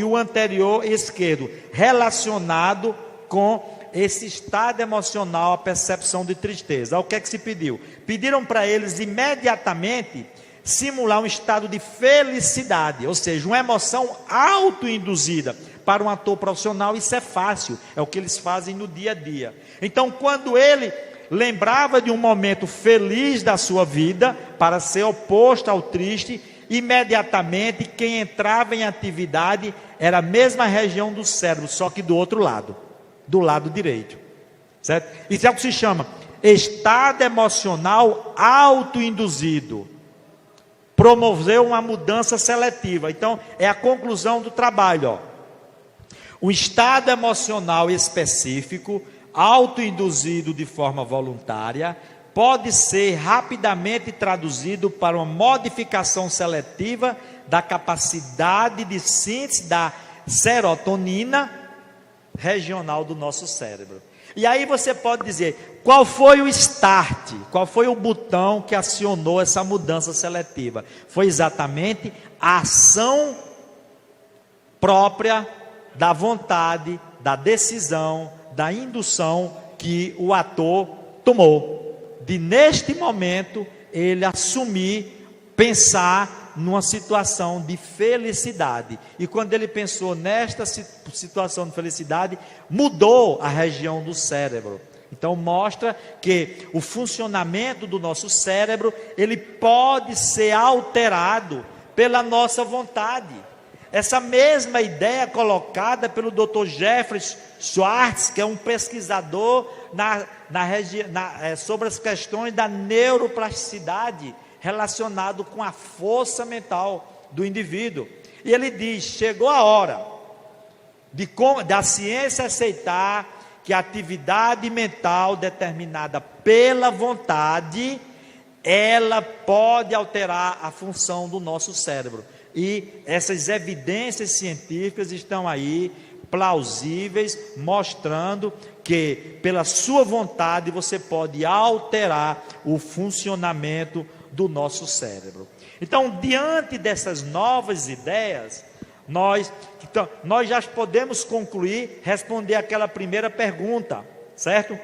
o anterior esquerdo, relacionado com esse estado emocional, a percepção de tristeza. O que é que se pediu? Pediram para eles imediatamente simular um estado de felicidade, ou seja, uma emoção autoinduzida. Para um ator profissional isso é fácil, é o que eles fazem no dia a dia. Então, quando ele lembrava de um momento feliz da sua vida, para ser oposto ao triste, imediatamente quem entrava em atividade era a mesma região do cérebro, só que do outro lado, do lado direito, certo? Isso é o que se chama estado emocional autoinduzido. Promoveu uma mudança seletiva. Então, é a conclusão do trabalho, Um estado emocional específico, autoinduzido de forma voluntária, pode ser rapidamente traduzido para uma modificação seletiva da capacidade de síntese da serotonina regional do nosso cérebro. E aí você pode dizer, qual foi o start, qual foi o botão que acionou essa mudança seletiva? Foi exatamente a ação própria da vontade, da decisão, da indução que o ator tomou, de neste momento ele assumir, pensar numa situação de felicidade. E quando ele pensou nesta situação de felicidade, mudou a região do cérebro. Então mostra que o funcionamento do nosso cérebro, ele pode ser alterado pela nossa vontade. Essa mesma ideia colocada pelo Dr. Jeffrey Schwartz, que é um pesquisador sobre as questões da neuroplasticidade relacionado com a força mental do indivíduo. E ele diz: chegou a hora da ciência aceitar que a atividade mental determinada pela vontade, ela pode alterar a função do nosso cérebro. E essas evidências científicas estão aí, plausíveis, mostrando que pela sua vontade você pode alterar o funcionamento do nosso cérebro. Então, diante dessas novas ideias, nós já podemos concluir, responder aquela primeira pergunta, certo?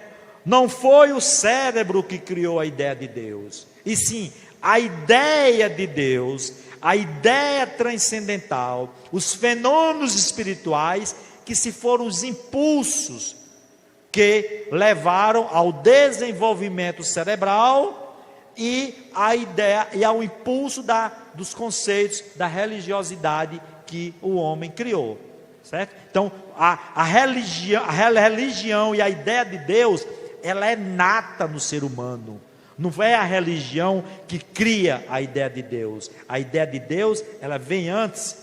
Não foi o cérebro que criou a ideia de Deus, e sim a ideia de Deus, a ideia transcendental, os fenômenos espirituais, que se foram os impulsos que levaram ao desenvolvimento cerebral e a ideia e ao impulso dos conceitos da religiosidade que o homem criou, certo? Então a religião e a ideia de Deus, ela é nata no ser humano. Não é a religião que cria a ideia de Deus. A ideia de Deus, ela vem antes.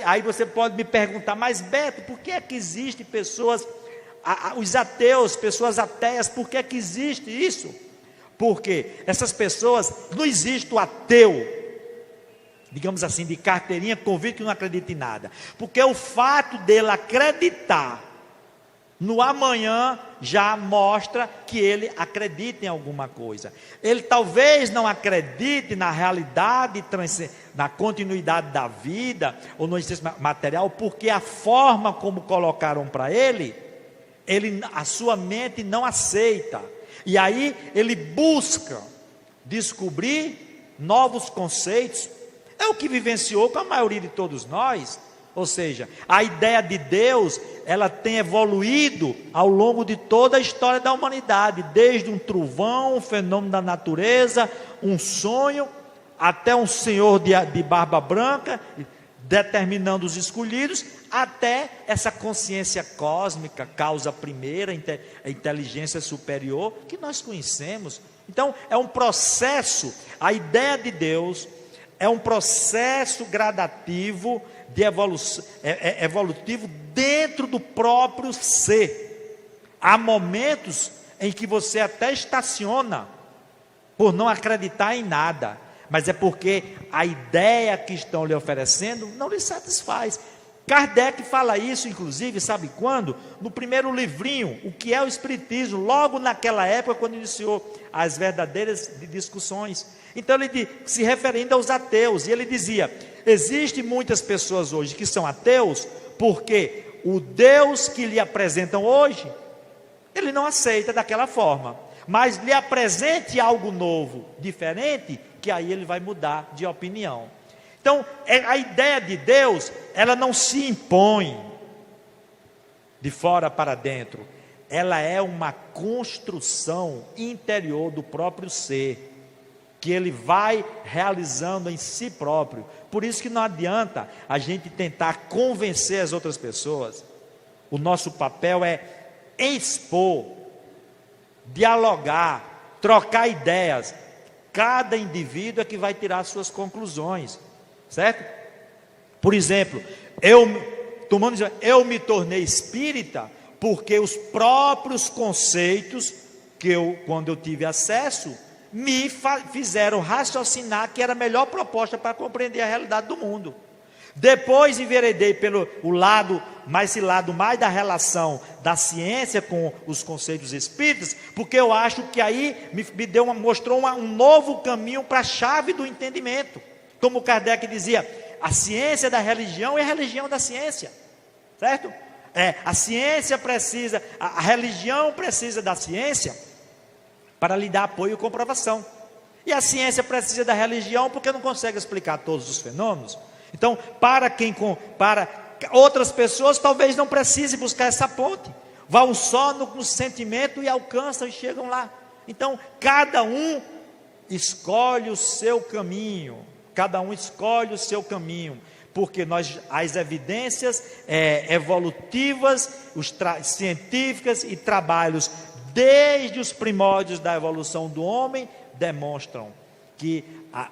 Aí você pode me perguntar: mas Beto, por que é que existem pessoas, os ateus, pessoas ateias, por que é que existe isso? Porque essas pessoas, não existe o ateu, digamos assim, de carteirinha, convicto, que não acredita em nada. Porque o fato dele acreditar no amanhã já mostra que ele acredita em alguma coisa. Ele talvez não acredite na realidade, na continuidade da vida, ou no existência material, porque a forma como colocaram para ele, a sua mente não aceita. E aí ele busca descobrir novos conceitos. É o que vivenciou com a maioria de todos nós. Ou seja, a ideia de Deus, ela tem evoluído ao longo de toda a história da humanidade, desde um trovão, um fenômeno da natureza, um sonho, até um senhor de barba branca, determinando os escolhidos, até essa consciência cósmica, causa primeira, a inteligência superior, que nós conhecemos. Então, é um processo, a ideia de Deus é um processo gradativo, de evolutivo dentro do próprio ser. Há momentos em que você até estaciona por não acreditar em nada, mas é porque a ideia que estão lhe oferecendo não lhe satisfaz. Kardec fala isso, inclusive, sabe quando? No primeiro livrinho, O que é o Espiritismo, logo naquela época, quando iniciou as verdadeiras discussões. Então ele se referindo aos ateus, e ele dizia: existem muitas pessoas hoje que são ateus, porque o Deus que lhe apresentam hoje, ele não aceita daquela forma, mas lhe apresente algo novo, diferente, que aí ele vai mudar de opinião. Então, a ideia de Deus, ela não se impõe de fora para dentro, ela é uma construção interior do próprio ser, que ele vai realizando em si próprio. Por isso que não adianta a gente tentar convencer as outras pessoas. O nosso papel é expor, dialogar, trocar ideias. Cada indivíduo é que vai tirar suas conclusões, certo? Por exemplo, eu me tornei espírita porque os próprios conceitos que quando eu tive acesso, me fizeram raciocinar que era a melhor proposta para compreender a realidade do mundo. Depois enveredei pelo lado mais da relação da ciência com os conceitos espíritas, porque eu acho que aí mostrou um novo caminho para a chave do entendimento. Como Kardec dizia, a ciência da religião é a religião da ciência, certo? A ciência precisa, a religião precisa da ciência para lhe dar apoio e comprovação. E a ciência precisa da religião porque não consegue explicar todos os fenômenos. Então, para outras pessoas, talvez não precise buscar essa ponte. Vão só no sentimento e alcançam e chegam lá. Então, cada um escolhe o seu caminho. Cada um escolhe o seu caminho. Porque as evidências evolutivas, científicas e trabalhos desde os primórdios da evolução do homem demonstram que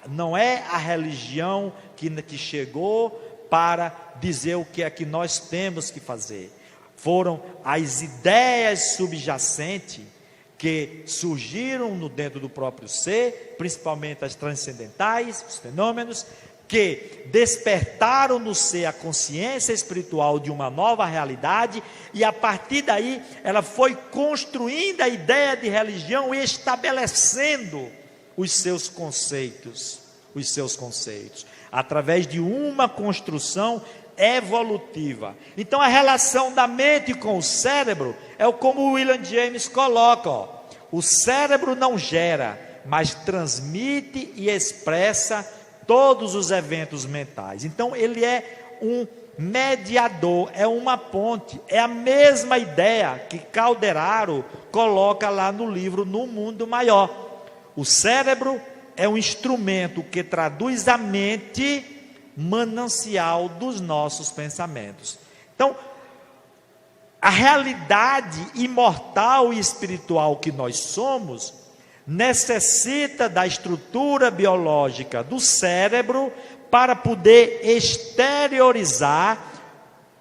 não é a religião que chegou para dizer o que é que nós temos que fazer. Foram as ideias subjacentes que surgiram dentro do próprio ser, principalmente as transcendentais, os fenômenos, que despertaram no ser a consciência espiritual de uma nova realidade, e a partir daí ela foi construindo a ideia de religião e estabelecendo os seus conceitos, através de uma construção evolutiva. Então a relação da mente com o cérebro é como o William James coloca, ó. O cérebro não gera, mas transmite e expressa todos os eventos mentais. Então ele é um mediador, é uma ponte, é a mesma ideia que Calderaro coloca lá no livro No Mundo Maior. O cérebro é um instrumento que traduz a mente, manancial dos nossos pensamentos. Então, a realidade imortal e espiritual que nós somos necessita da estrutura biológica do cérebro para poder exteriorizar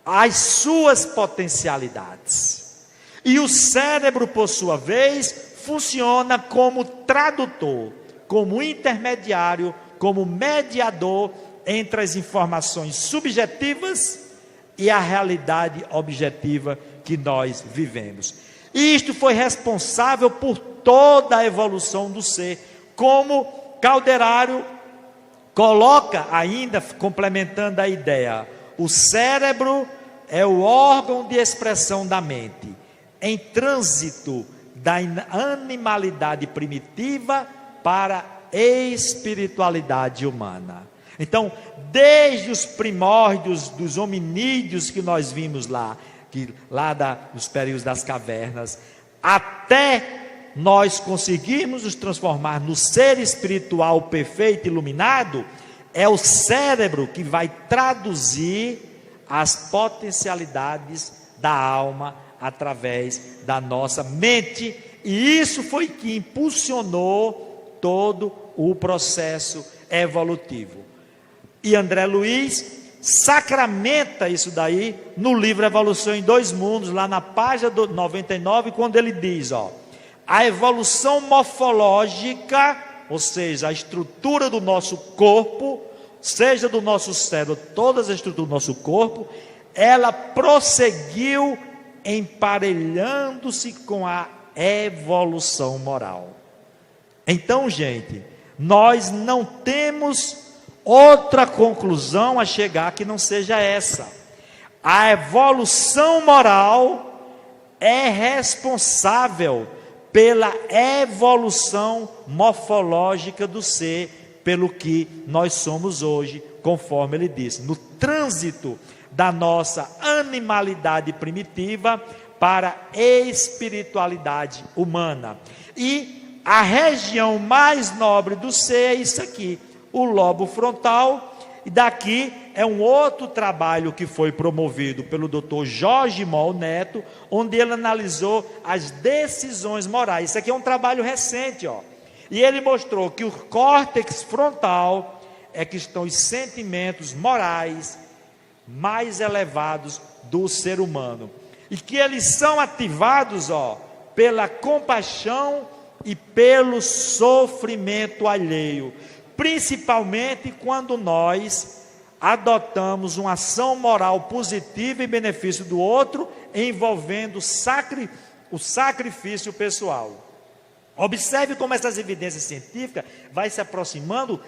as suas potencialidades. E o cérebro, por sua vez, funciona como tradutor, como intermediário, como mediador entre as informações subjetivas e a realidade objetiva que nós vivemos. E isto foi responsável por toda a evolução do ser, como Calderaro coloca ainda, complementando a ideia: o cérebro é o órgão de expressão da mente, em trânsito da animalidade primitiva para a espiritualidade humana. Então, desde os primórdios dos hominídeos que nós vimos nos períodos das cavernas, até nós conseguirmos nos transformar no ser espiritual perfeito, iluminado, é o cérebro que vai traduzir as potencialidades da alma através da nossa mente, e isso foi que impulsionou todo o processo evolutivo. E André Luiz sacramenta isso daí no livro Evolução em Dois Mundos, lá na página 99, quando ele diz, a evolução morfológica, ou seja, a estrutura do nosso corpo, seja do nosso cérebro, todas as estruturas do nosso corpo, ela prosseguiu emparelhando-se com a evolução moral. Então, gente, nós não temos outra conclusão a chegar que não seja essa. A evolução moral é responsável pela evolução morfológica do ser, pelo que nós somos hoje, conforme ele disse, no trânsito da nossa animalidade primitiva para a espiritualidade humana. E a região mais nobre do ser é isso aqui, o lobo frontal. E daqui é um outro trabalho que foi promovido pelo Dr. Jorge Moll Neto, onde ele analisou as decisões morais. Isso aqui é um trabalho recente, e ele mostrou que o córtex frontal é que estão os sentimentos morais mais elevados do ser humano, e que eles são ativados pela compaixão e pelo sofrimento alheio, principalmente quando nós adotamos uma ação moral positiva em benefício do outro, envolvendo o sacrifício pessoal. Observe como essas evidências científicas vai se aproximando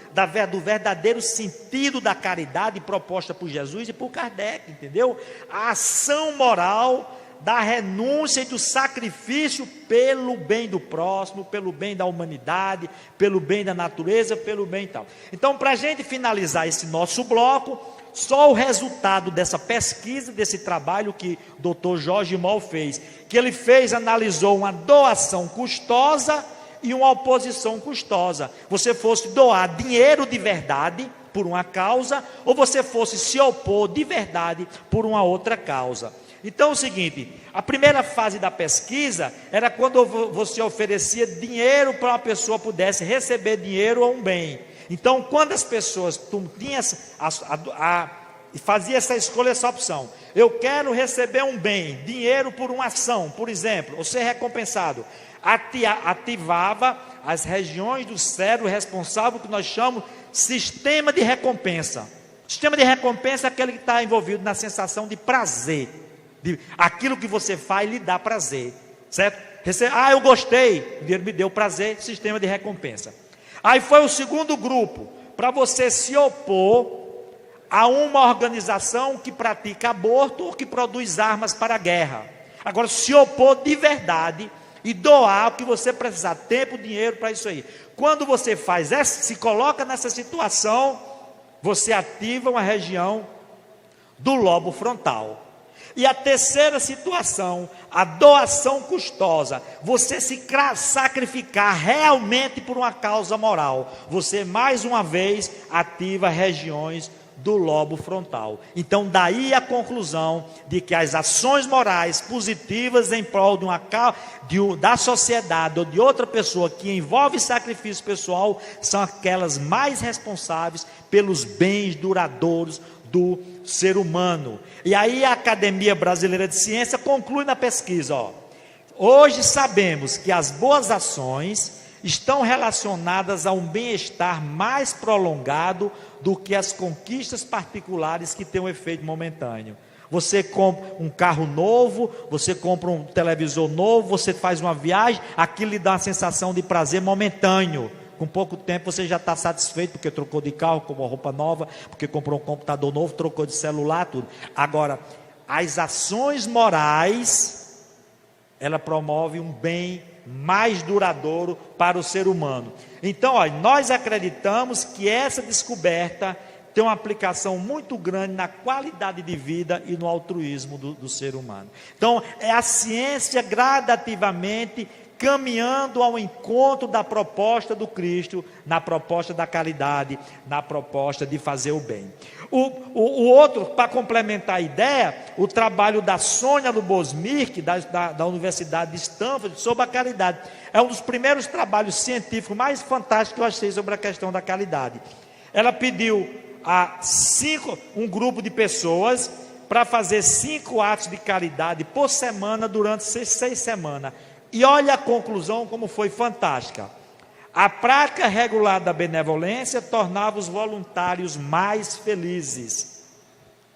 do verdadeiro sentido da caridade proposta por Jesus e por Kardec, entendeu? A ação moral da renúncia e do sacrifício pelo bem do próximo, pelo bem da humanidade, pelo bem da natureza, pelo bem e tal. Então, para a gente finalizar esse nosso bloco, só o resultado dessa pesquisa, desse trabalho que o Dr. Jorge Moll fez, que ele fez, analisou uma doação custosa e uma oposição custosa. Você fosse doar dinheiro de verdade por uma causa, ou você fosse se opor de verdade por uma outra causa. Então é o seguinte, a primeira fase da pesquisa era quando você oferecia dinheiro para uma pessoa pudesse receber dinheiro ou um bem. Então, quando as pessoas tinham fazia essa escolha, essa opção, eu quero receber um bem, dinheiro por uma ação, por exemplo, ou ser recompensado, ativava as regiões do cérebro responsável, que nós chamamos sistema de recompensa. Sistema de recompensa é aquele que está envolvido na sensação de prazer, aquilo que você faz lhe dá prazer, certo? Eu gostei, o dinheiro me deu prazer, sistema de recompensa. Aí foi o segundo grupo, para você se opor a uma organização que pratica aborto ou que produz armas para a guerra. Agora, se opor de verdade e doar o que você precisar, tempo, dinheiro para isso aí. Quando você faz essa, se coloca nessa situação, você ativa uma região do lobo frontal. E a terceira situação, a doação custosa, você se sacrificar realmente por uma causa moral, você mais uma vez ativa regiões do lobo frontal. Então daí a conclusão de que as ações morais positivas em prol de uma da sociedade ou de outra pessoa que envolve sacrifício pessoal são aquelas mais responsáveis pelos bens duradouros do ser humano. E aí a Academia Brasileira de Ciência conclui na pesquisa, hoje sabemos que as boas ações estão relacionadas a um bem-estar mais prolongado do que as conquistas particulares que têm um efeito momentâneo. Você compra um carro novo, você compra um televisor novo, você faz uma viagem, aquilo lhe dá uma sensação de prazer momentâneo. Com pouco tempo você já está satisfeito porque trocou de carro, comprou roupa nova, porque comprou um computador novo, trocou de celular, tudo. Agora, as ações morais, ela promove um bem mais duradouro para o ser humano. Então, nós acreditamos que essa descoberta tem uma aplicação muito grande na qualidade de vida e no altruísmo do ser humano. Então, é a ciência gradativamente caminhando ao encontro da proposta do Cristo, na proposta da caridade, na proposta de fazer o bem. O outro, para complementar a ideia, o trabalho da Sônia Lubosmirk, da Universidade de Stanford, sobre a caridade. É um dos primeiros trabalhos científicos mais fantásticos que eu achei sobre a questão da caridade. Ela pediu a um grupo de pessoas para fazer 5 atos de caridade por semana durante 6 semanas. E olha a conclusão como foi fantástica. A prática regular da benevolência tornava os voluntários mais felizes.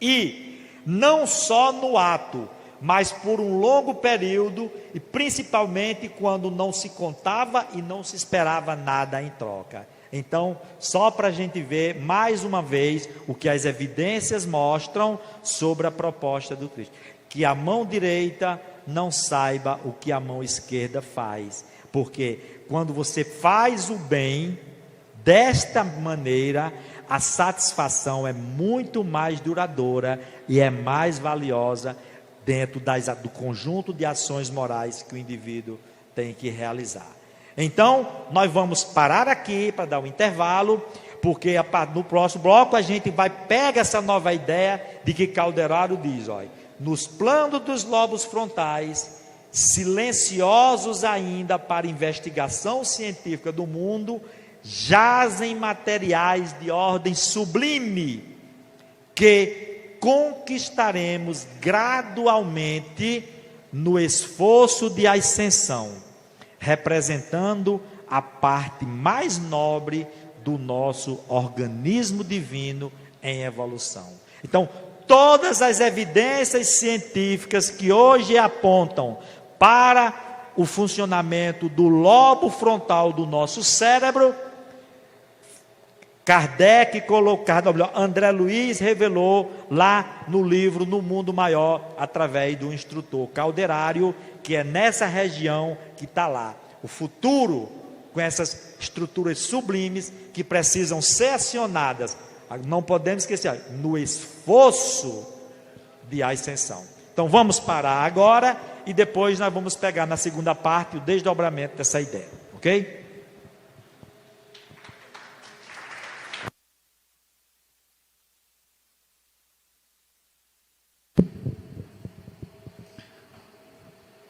E não só no ato, mas por um longo período, e principalmente quando não se contava e não se esperava nada em troca. Então, só para a gente ver mais uma vez o que as evidências mostram sobre a proposta do Cristo. Que a mão direita não saiba o que a mão esquerda faz, porque quando você faz o bem desta maneira, a satisfação é muito mais duradoura e é mais valiosa dentro do conjunto de ações morais que o indivíduo tem que realizar. Então, nós vamos parar aqui para dar um intervalo, porque no próximo bloco a gente pega essa nova ideia de que Calderaro diz, nos planos dos lobos frontais, silenciosos ainda para investigação científica do mundo, jazem materiais de ordem sublime, que conquistaremos gradualmente no esforço de ascensão, representando a parte mais nobre do nosso organismo divino em evolução. Então, todas as evidências científicas que hoje apontam para o funcionamento do lobo frontal do nosso cérebro Kardec colocado, André Luiz revelou lá no livro No Mundo Maior, através do instrutor Calderário, que é nessa região que está lá. O futuro, com essas estruturas sublimes que precisam ser acionadas, não podemos esquecer, no esforço de ascensão. Então vamos parar agora e depois nós vamos pegar na segunda parte o desdobramento dessa ideia, ok?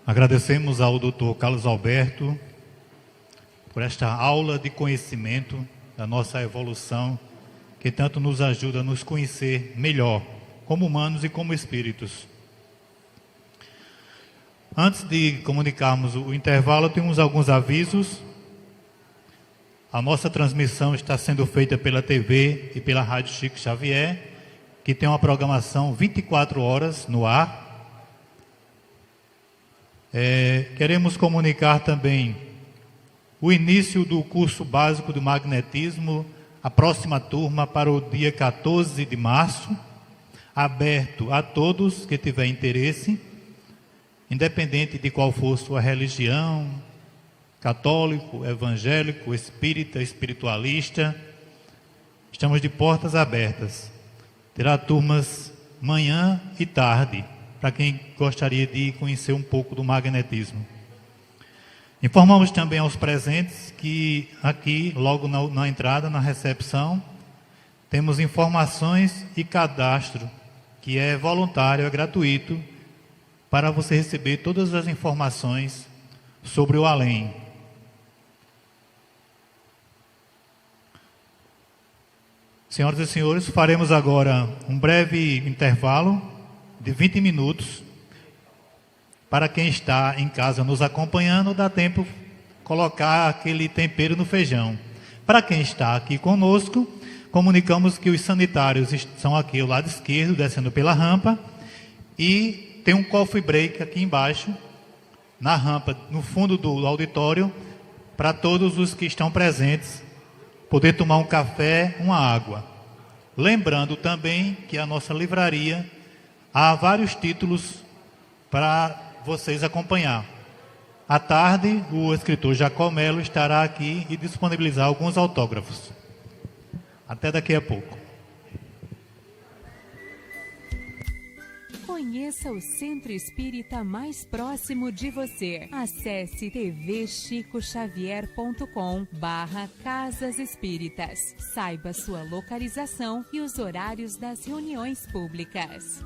Agradecemos ao Dr. Carlos Alberto por esta aula de conhecimento da nossa evolução, que tanto nos ajuda a nos conhecer melhor, como humanos e como espíritos. Antes de comunicarmos o intervalo, temos alguns avisos. A nossa transmissão está sendo feita pela TV e pela Rádio Chico Xavier, que tem uma programação 24 horas no ar. Queremos comunicar também o início do curso básico do magnetismo, a próxima turma para o dia 14 de março, aberto a todos que tiver interesse, independente de qual for sua religião, católico, evangélico, espírita, espiritualista, estamos de portas abertas. Terá turmas manhã e tarde, para quem gostaria de conhecer um pouco do magnetismo. Informamos também aos presentes que aqui, logo na entrada, na recepção, temos informações e cadastro, que é voluntário, é gratuito, para você receber todas as informações sobre o além. Senhoras e senhores, faremos agora um breve intervalo de 20 minutos. Para quem está em casa nos acompanhando, dá tempo de colocar aquele tempero no feijão. Para quem está aqui conosco, comunicamos que os sanitários estão aqui ao lado esquerdo, descendo pela rampa, e tem um coffee break aqui embaixo, na rampa, no fundo do auditório, para todos os que estão presentes poder tomar um café, uma água. Lembrando também que a nossa livraria há vários títulos para vocês acompanhar. À tarde, o escritor Jacó Melo estará aqui e disponibilizar alguns autógrafos. Até daqui a pouco. Conheça o Centro Espírita mais próximo de você. Acesse tvchicoxavier.com/Casas Espíritas. Saiba sua localização e os horários das reuniões públicas.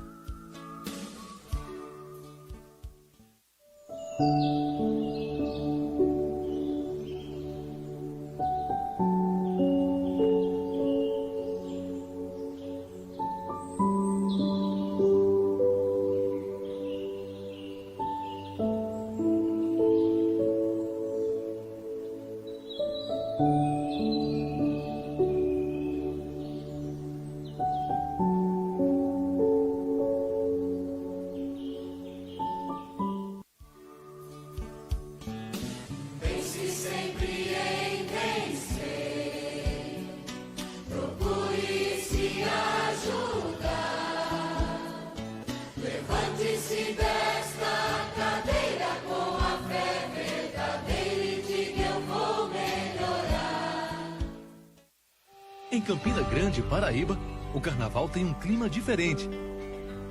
Em Campina Grande, Paraíba, o carnaval tem um clima diferente.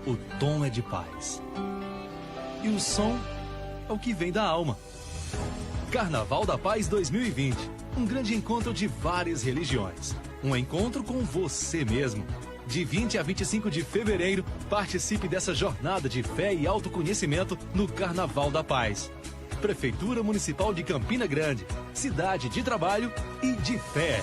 O tom é de paz. E o som é o que vem da alma. Carnaval da Paz 2020. Um grande encontro de várias religiões. Um encontro com você mesmo. De 20 a 25 de fevereiro, participe dessa jornada de fé e autoconhecimento no Carnaval da Paz. Prefeitura Municipal de Campina Grande. Cidade de trabalho e de fé.